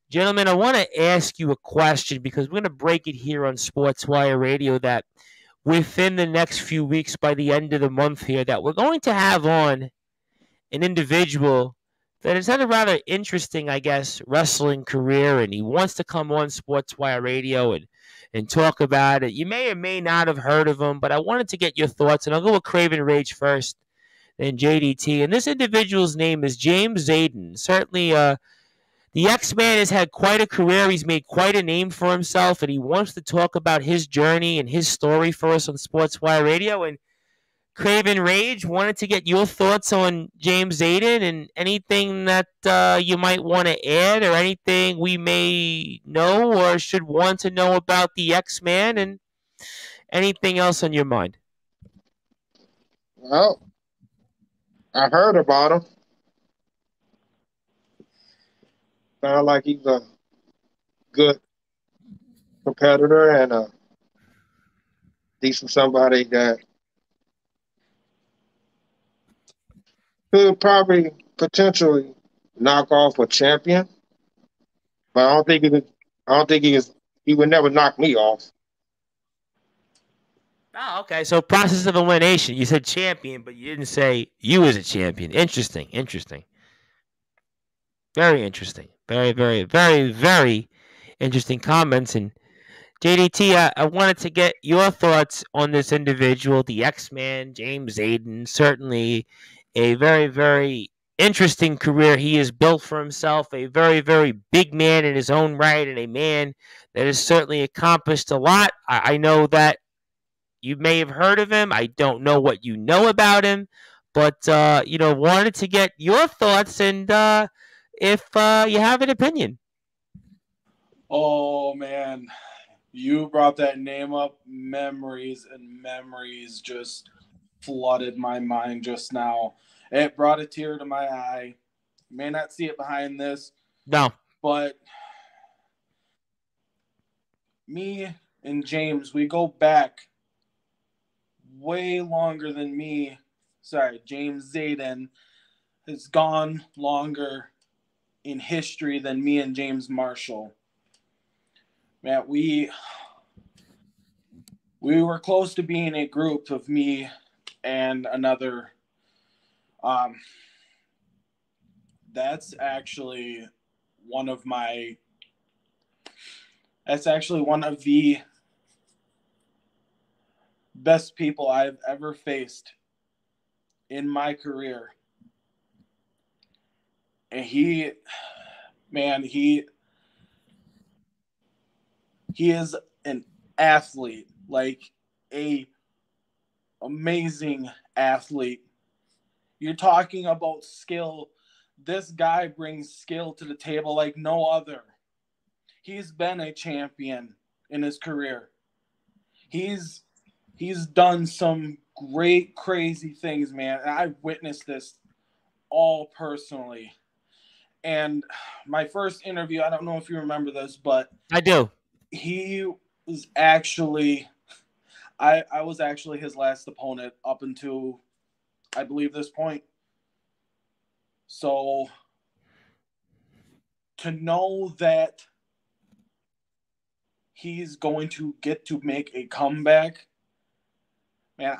gentlemen, I want to ask you a question because we're going to break it here on Sportswire Radio that within the next few weeks, by the end of the month here, that we're going to have on an individual that has had a rather interesting, I guess, wrestling career, and he wants to come on Sportswire Radio and talk about it. You may or may not have heard of him, but I wanted to get your thoughts, and I'll go with Kraven Rage first, then JDT. And this individual's name is James Zayden. Certainly, the X-Man has had quite a career. He's made quite a name for himself, and he wants to talk about his journey and his story for us on Sportswire Radio. And Kraven Rage, wanted to get your thoughts on James Zayden and anything that you might want to add or anything we may know or should want to know about the X-Man and anything else on your mind. Well, I heard about him. Sound like he's a good competitor and a decent somebody that could probably potentially knock off a champion, but I don't think he could. I don't think he would never knock me off. Oh, okay. So process of elimination. You said champion, but you didn't say you as a champion. Interesting. Very interesting. Very interesting comments. And JDT, I wanted to get your thoughts on this individual, the X-Man, James Zayden. Certainly a very interesting career he has built for himself, a very big man in his own right, and a man that has certainly accomplished a lot. I know that you may have heard of him. I don't know what you know about him, but, wanted to get your thoughts and if you have an opinion. Oh, man. You brought that name up. Memories just flooded my mind just now. It brought a tear to my eye. You may not see it behind this. No. But me and James, we go back way longer than me. Sorry, James Zayden has gone longer in history than me and James Marshall. Man, we were close to being a group of me and another. That's actually one of the best people I've ever faced in my career. And he is an athlete, like a amazing athlete. You're talking about skill. This guy brings skill to the table like no other. He's been a champion in his career. He's done some great, crazy things, man. And I've witnessed this all personally. And my first interview, I don't know if you remember this, but I do. He was actually, I was actually his last opponent up until, I believe, this point. So to know that he's going to get to make a comeback, man,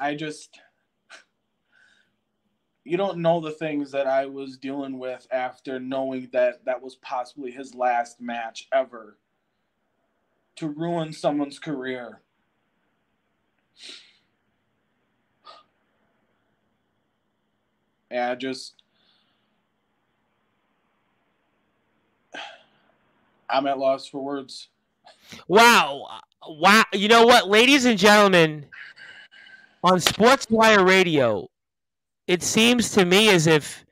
you don't know the things that I was dealing with after knowing that that was possibly his last match ever. To ruin someone's career. And I'm at loss for words. Wow. You know what, ladies and gentlemen, on Sportswire Radio, it seems to me as if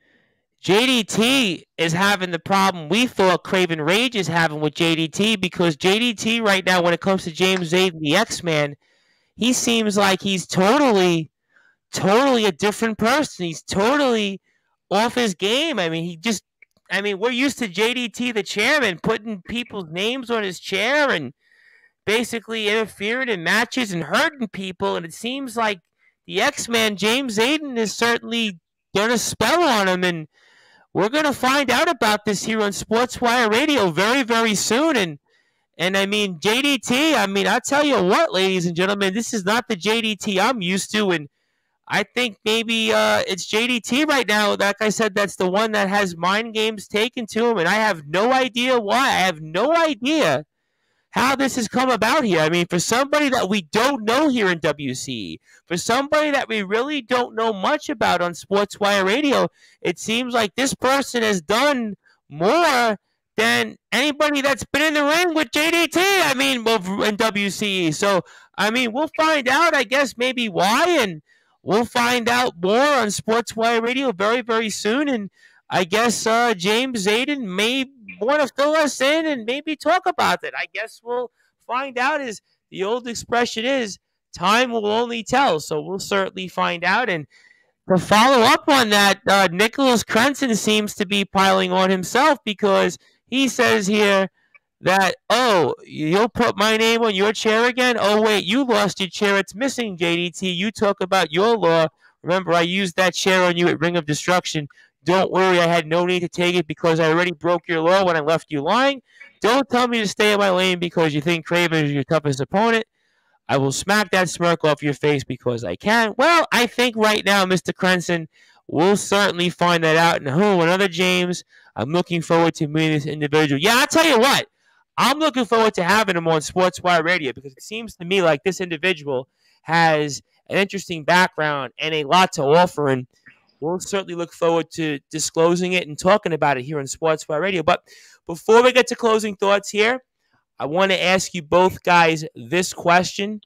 JDT is having the problem we thought Kraven Rage is having with JDT, because JDT right now, when it comes to James Aiden, the X-Man, he seems like he's totally a different person. He's totally off his game. I mean, we're used to JDT, the chairman, putting people's names on his chair and basically interfering in matches and hurting people. And it seems like the X-Man, James Aiden, has certainly done a spell on him. And we're going to find out about this here on Sportswire Radio very, very soon. And I mean, JDT, I'll tell you what, ladies and gentlemen, this is not the JDT I'm used to. And I think maybe it's JDT right now. Like I said, that's the one that has mind games taken to him. And I have no idea why. I have no idea how this has come about here. I mean, for somebody that we don't know here in WCE, for somebody that we really don't know much about on Sportswire Radio, it seems like this person has done more than anybody that's been in the ring with JDT, in WCE. So, we'll find out, I guess, maybe why, and we'll find out more on Sportswire Radio very, very soon. And I guess James Aiden may want to fill us in and maybe talk about it. I guess we'll find out. As the old expression is, time will only tell. So we'll certainly find out. And to follow up on that, Nicholas Crenson seems to be piling on himself, because he says here that, oh, you'll put my name on your chair again? Oh, wait, you lost your chair. It's missing, JDT. You talk about your law. Remember, I used that chair on you at Ring of Destruction. Don't worry, I had no need to take it because I already broke your law when I left you lying. Don't tell me to stay in my lane because you think Kraven is your toughest opponent. I will smack that smirk off your face because I can. Well, I think right now, Mr. Crenson, we'll certainly find that out. And another James. I'm looking forward to meeting this individual. Yeah, I'll tell you what. I'm looking forward to having him on Sportswire Radio, because it seems to me like this individual has an interesting background and a lot to offer. And we'll certainly look forward to disclosing it and talking about it here on Sportswire Radio. But before we get to closing thoughts here, I want to ask you both guys this question,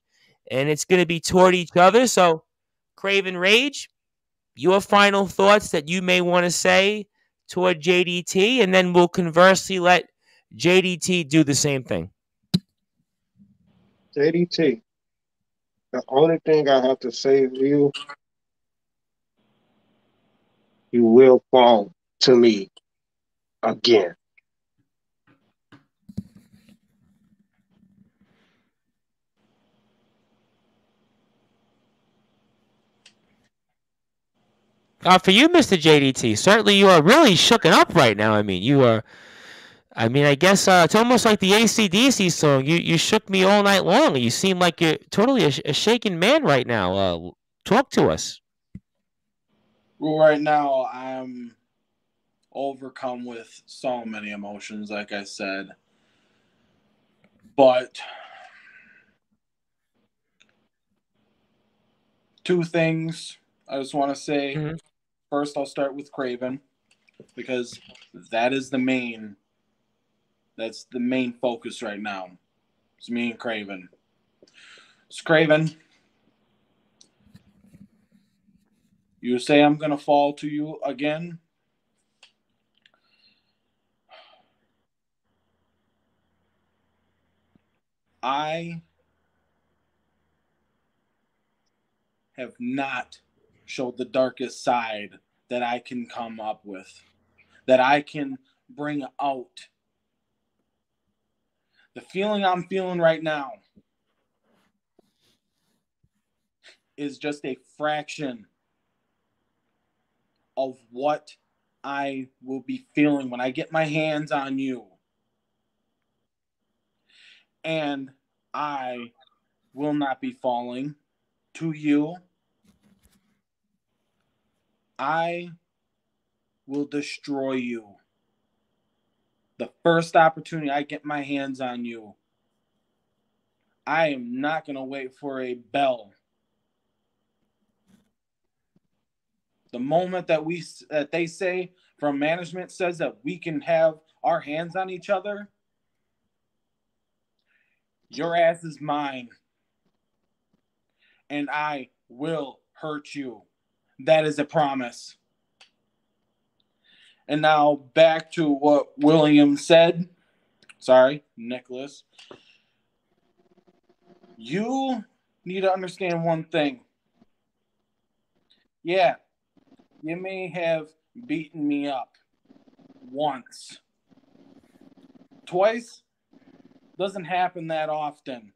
and it's going to be toward each other. So, Kraven Rage, your final thoughts that you may want to say toward JDT, and then we'll conversely let JDT do the same thing. JDT, the only thing I have to say to you, you will fall to me again. For you, Mr. JDT, certainly you are really shooken up right now. You are. I guess it's almost like the AC/DC song. You shook me all night long. You seem like you're totally a shaken man right now. Talk to us. Well, right now, I'm overcome with so many emotions, like I said. But two things I just want to say. Mm-hmm. First, I'll start with Kraven, because that's the main focus right now. It's me and Kraven. It's Kraven. You say I'm going to fall to you again? I have not showed the darkest side that I can come up with, that I can bring out. The feeling I'm feeling right now is just a fraction of what I will be feeling when I get my hands on you. And I will not be falling to you. I will destroy you. The first opportunity I get my hands on you, I am not going to wait for a bell. The moment that they say from management says that we can have our hands on each other, your ass is mine. And I will hurt you. That is a promise. And now back to what William said. Sorry, Nicholas. You need to understand one thing. Yeah, you may have beaten me up once. Twice doesn't happen that often.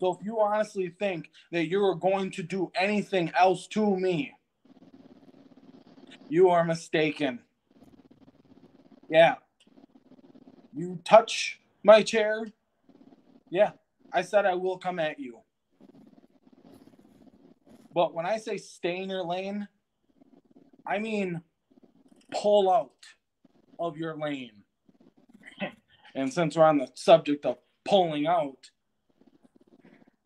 So if you honestly think that you are going to do anything else to me, you are mistaken. Yeah. You touch my chair? Yeah, I said I will come at you. But when I say stay in your lane, I mean pull out of your lane. And since we're on the subject of pulling out,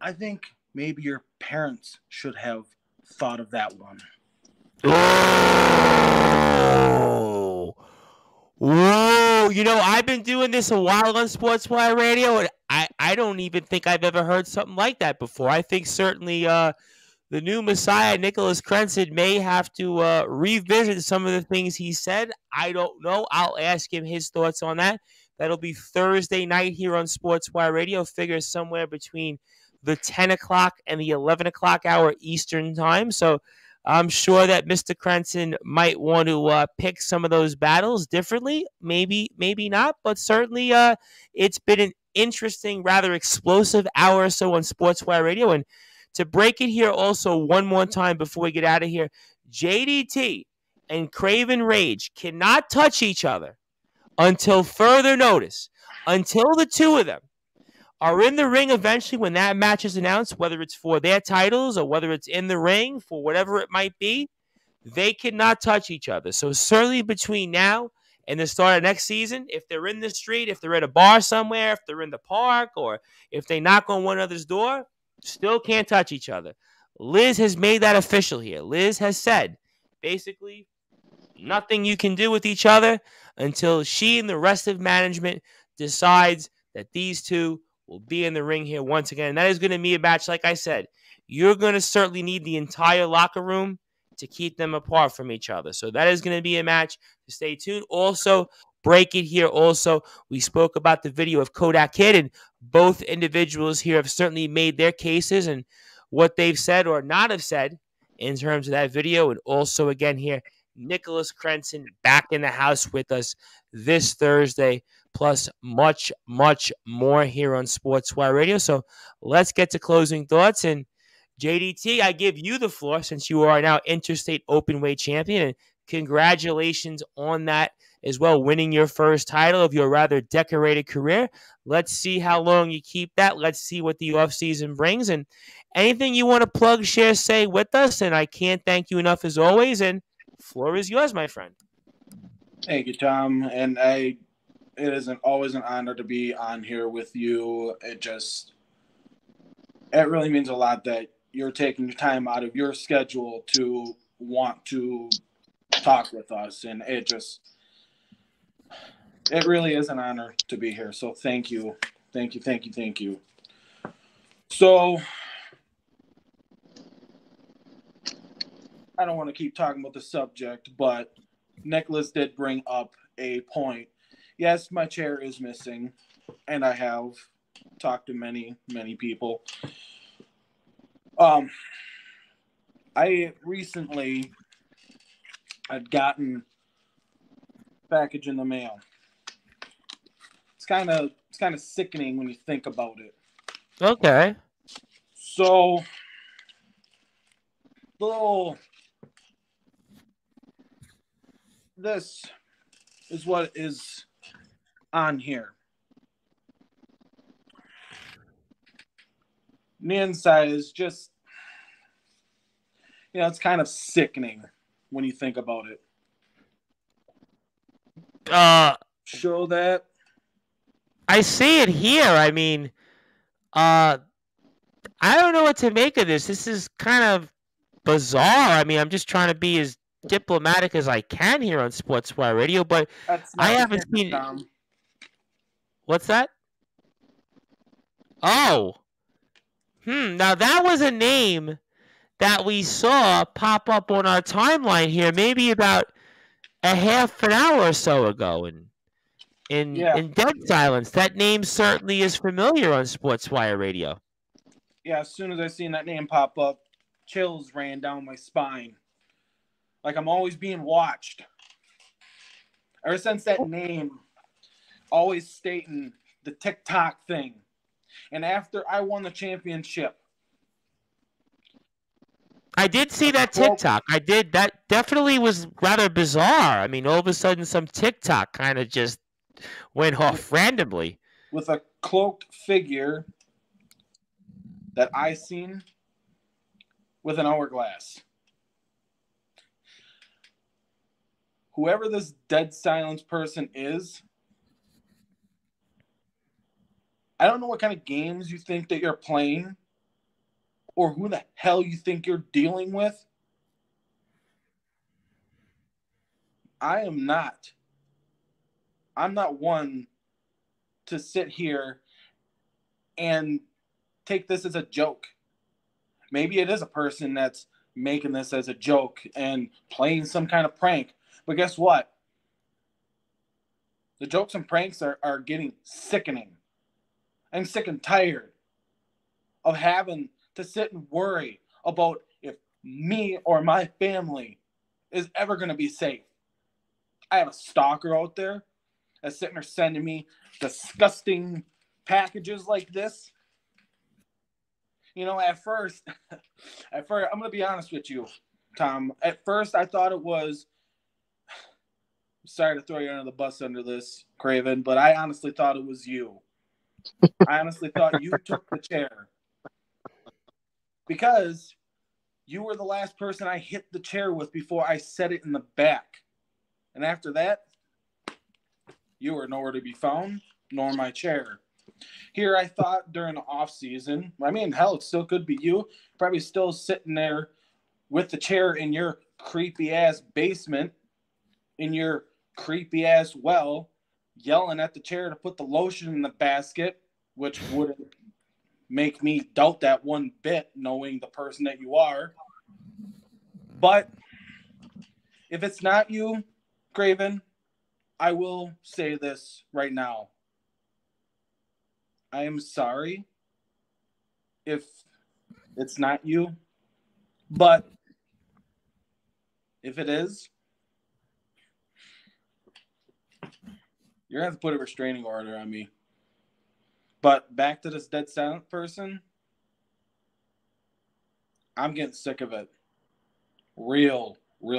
I think maybe your parents should have thought of that one. Oh. Whoa. You know, I've been doing this a while on Sportswire Radio, and I don't even think I've ever heard something like that before. I think certainly the new Messiah, Nicholas Krenson, may have to revisit some of the things he said. I don't know. I'll ask him his thoughts on that. That'll be Thursday night here on Sportswire Radio. Figure somewhere between the 10 o'clock and the 11 o'clock hour Eastern time. So I'm sure that Mr. Krenson might want to pick some of those battles differently. Maybe not, but certainly it's been an interesting, rather explosive hour or so on Sportswire Radio. And to break it here also one more time before we get out of here, JDT and Kraven Rage cannot touch each other until further notice, until the two of them are in the ring eventually when that match is announced, whether it's for their titles or whether it's in the ring for whatever it might be, they cannot touch each other. So certainly between now and the start of next season, if they're in the street, if they're at a bar somewhere, if they're in the park, or if they knock on one another's door, still can't touch each other. Liz has made that official here. Liz has said, basically, nothing you can do with each other until she and the rest of management decides that these two will be in the ring here once again. And that is going to be a match, like I said, you're going to certainly need the entire locker room to keep them apart from each other. So that is going to be a match to stay tuned. Also, break it here. Also, we spoke about the video of Kodak Kid, and both individuals here have certainly made their cases and what they've said or not have said in terms of that video. And also, again, here, Nicholas Krenson back in the house with us this Thursday, plus much, much more here on Sportswire Radio. So let's get to closing thoughts. And JDT, I give you the floor since you are now interstate openweight champion. And congratulations on that as well, winning your first title of your rather decorated career. Let's see how long you keep that. Let's see what the offseason brings. And anything you want to plug, share, say with us. And I can't thank you enough as always. And floor is yours, my friend. Thank you, Tom. And it is always an honor to be on here with you. It really means a lot that you're taking your time out of your schedule to want to talk with us. And it really is an honor to be here. So thank you. Thank you, thank you, thank you. So I don't want to keep talking about the subject, but Nicholas did bring up a point. Yes, my chair is missing, and I have talked to many people. I recently had gotten a package in the mail. It's kind of sickening when you think about it. Okay. So, this is what is on here. The inside is just, it's kind of sickening when you think about it. Show that. I see it here. I mean, I don't know what to make of this. This is kind of bizarre. I mean, I'm just trying to be as diplomatic as I can here on Sportswire Radio, but I haven't seen. Tom. What's that? Oh. Now that was a name that we saw pop up on our timeline here, maybe about a half an hour or so ago, in Dead Silence. That name certainly is familiar on Sportswire Radio. Yeah, as soon as I seen that name pop up, chills ran down my spine. Like I'm always being watched. Ever since that name, always stating the TikTok thing. And after I won the championship. I did see that TikTok. I did. That definitely was rather bizarre. I mean, all of a sudden some TikTok kind of just went off randomly. With a cloaked figure that I seen with an hourglass. Whoever this Dead Silence person is, I don't know what kind of games you think that you're playing or who the hell you think you're dealing with. I'm not one to sit here and take this as a joke. Maybe it is a person that's making this as a joke and playing some kind of prank. But guess what? The jokes and pranks are getting sickening. I'm sick and tired of having to sit and worry about if me or my family is ever going to be safe. I have a stalker out there that's sitting there sending me disgusting packages like this. At first, I'm going to be honest with you, Tom. At first, I thought it was, sorry to throw you under the bus under this, Kraven, but I honestly thought it was you. I honestly thought you took the chair. Because you were the last person I hit the chair with before I set it in the back. And after that, you were nowhere to be found, nor my chair. Here I thought during the off season, I mean, hell, it still could be you, probably still sitting there with the chair in your creepy ass basement, in your creepy ass well, yelling at the chair to put the lotion in the basket, which wouldn't make me doubt that one bit, knowing the person that you are. But if it's not you, Kraven, I will say this right now. I am sorry if it's not you, but if it is, you're going to have to put a restraining order on me. But back to this Dead Silent person, I'm getting sick of it. Real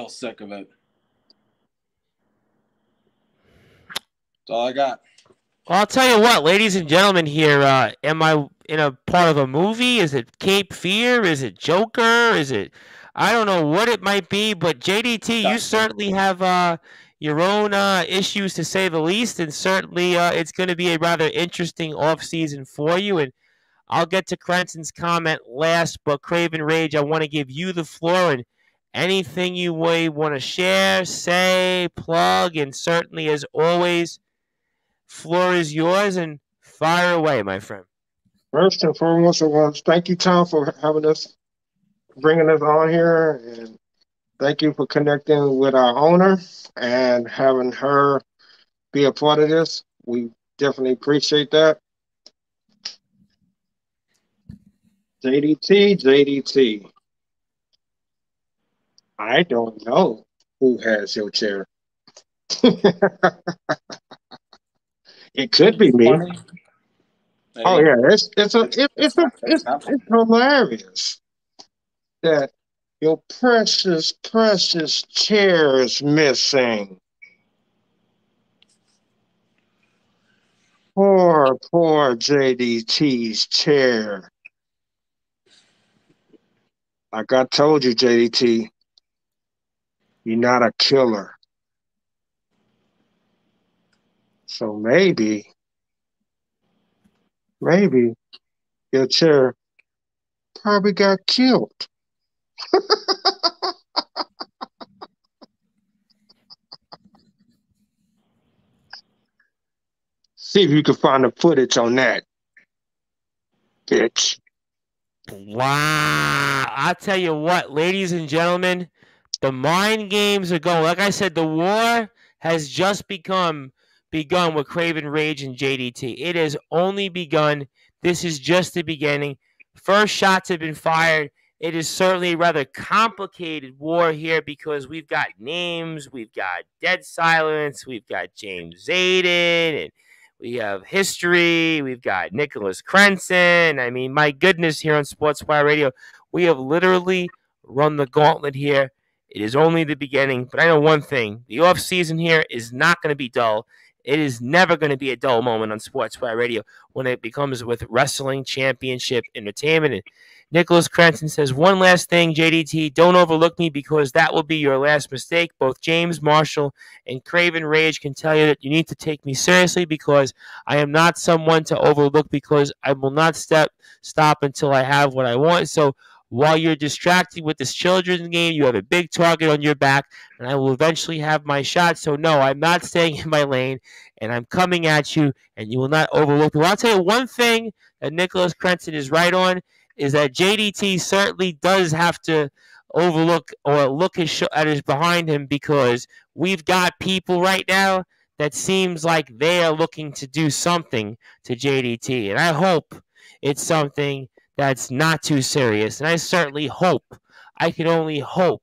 sick of it. That's all I got. Well, I'll tell you what, ladies and gentlemen here, am I in a part of a movie? Is it Cape Fear? Is it Joker? Is it, I don't know what it might be, but JDT, you certainly have your own issues to say the least, and certainly it's going to be a rather interesting offseason for you, and I'll get to Crenton's comment last, but Kraven Rage, I want to give you the floor, and anything you want to share, say, plug, and certainly, as always, floor is yours, and fire away, my friend. First and foremost, I want to thank you, Tom, for having us, bringing us on here, and thank you for connecting with our owner and having her be a part of this. We definitely appreciate that. JDT. I don't know who has your chair. It could be me. Funny. Oh yeah, it's Happened. hilarious that your precious chair is missing. Poor JDT's chair. Like I told you, JDT, you're not a killer. So maybe your chair probably got killed. See if you can find the footage on that, bitch. Wow. I'll tell you what, ladies and gentlemen, the mind games are going. Like I said, the war has just begun with Kraven Rage and JDT. It has only begun. This is just the beginning. First shots have been fired. It is certainly a rather complicated war here because we've got names, we've got Dead Silence, we've got James Aiden, and we have history. We've got Nicholas Crenson. I mean, my goodness, here on Sportswire Radio, we have literally run the gauntlet here. It is only the beginning, but I know one thing. The off-season here is not going to be dull. It is never going to be a dull moment on Sportswire Radio when it becomes with Wrestling Championship Entertainment. And Nicholas Crenson says, one last thing, JDT, don't overlook me because that will be your last mistake. Both James Marshall and Kraven Rage can tell you that you need to take me seriously because I am not someone to overlook because I will not stop until I have what I want. So while you're distracted with this children's game, you have a big target on your back, and I will eventually have my shot. So, no, I'm not staying in my lane, and I'm coming at you, and you will not overlook me. Well, I'll tell you one thing that Nicholas Crenson is right on is that JDT certainly does have to overlook or look at his behind him because we've got people right now that seems like they are looking to do something to JDT, and I hope it's something that's not too serious. And I certainly hope, I can only hope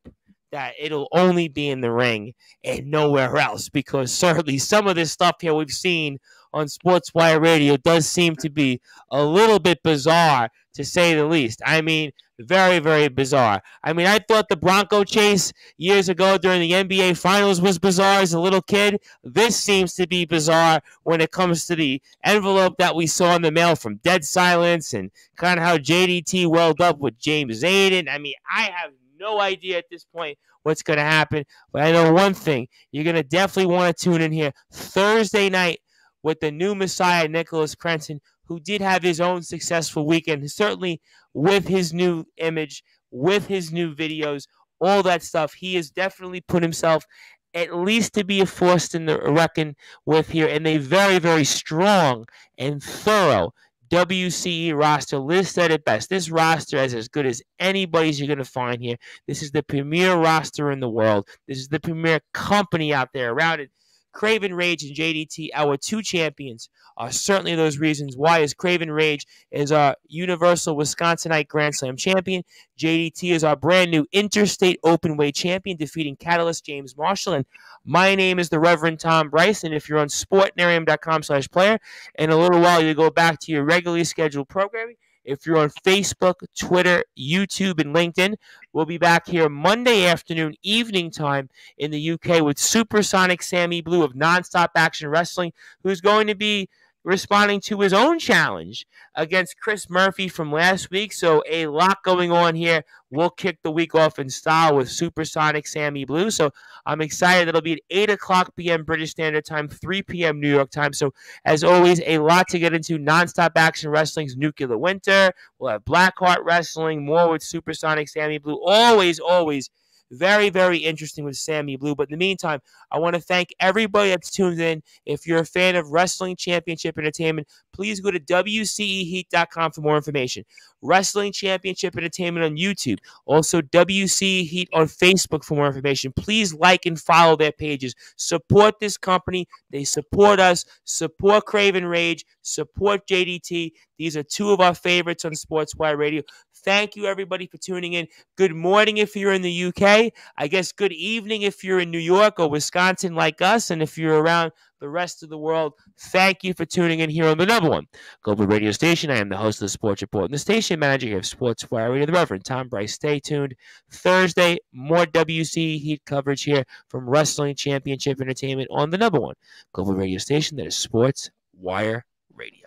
that it'll only be in the ring and nowhere else because certainly some of this stuff here we've seen on Sportswire Radio does seem to be a little bit bizarre, to say the least. I mean, very, very bizarre. I mean, I thought the Bronco chase years ago during the NBA Finals was bizarre as a little kid. This seems to be bizarre when it comes to the envelope that we saw in the mail from Dead Silence and kind of how JDT welled up with James Aiden. I mean, I have no idea at this point what's going to happen, but I know one thing. You're going to definitely want to tune in here Thursday night with the new Messiah, Nicholas Crenson, who did have his own successful weekend, certainly with his new image, with his new videos, all that stuff. He has definitely put himself at least to be a force in the reckon with here, and a very, very strong and thorough WCE roster. Liz said it best. This roster is as good as anybody's you're going to find here. This is the premier roster in the world. This is the premier company out there around it. Kraven Rage and JDT, our two champions, are certainly those reasons why. As Kraven Rage is our Universal Wisconsinite Grand Slam champion, JDT is our brand new Interstate Openweight champion, defeating Catalyst James Marshall. And my name is the Reverend Tom Brice, and if you're on sportnarium.com/player, in a little while you go back to your regularly scheduled programming. If you're on Facebook, Twitter, YouTube, and LinkedIn, we'll be back here Monday afternoon, evening time in the UK with Supersonic Sammy Blue of Nonstop Action Wrestling, who's going to be responding to his own challenge against Chris Murphy from last week. So a lot going on here. We'll kick the week off in style with Supersonic Sammy Blue. So I'm excited. It'll be at 8 o'clock p.m. British Standard Time, 3 p.m. New York time. So as always, a lot to get into. Nonstop Action Wrestling's Nuclear Winter. We'll have Blackheart Wrestling, more with Supersonic Sammy Blue. Always, always Very, very interesting with Sammy Blue. But in the meantime, I want to thank everybody that's tuned in. If you're a fan of Wrestling Championship Entertainment, please go to WCEHeat.com for more information. Wrestling Championship Entertainment on YouTube. Also, WCE Heat on Facebook for more information. Please like and follow their pages. Support this company. They support us. Support Kraven Rage. Support JDT. These are two of our favorites on Sportswire Radio. Thank you, everybody, for tuning in. Good morning if you're in the UK. I guess good evening if you're in New York or Wisconsin like us. And if you're around the rest of the world, thank you for tuning in here on the number one global radio station. I am the host of the Sports Report and the station manager here of Sportswire Radio, the Reverend Tom Brice. Stay tuned. Thursday, more WC Heat coverage here from Wrestling Championship Entertainment on the number one global radio station that is Sportswire Radio.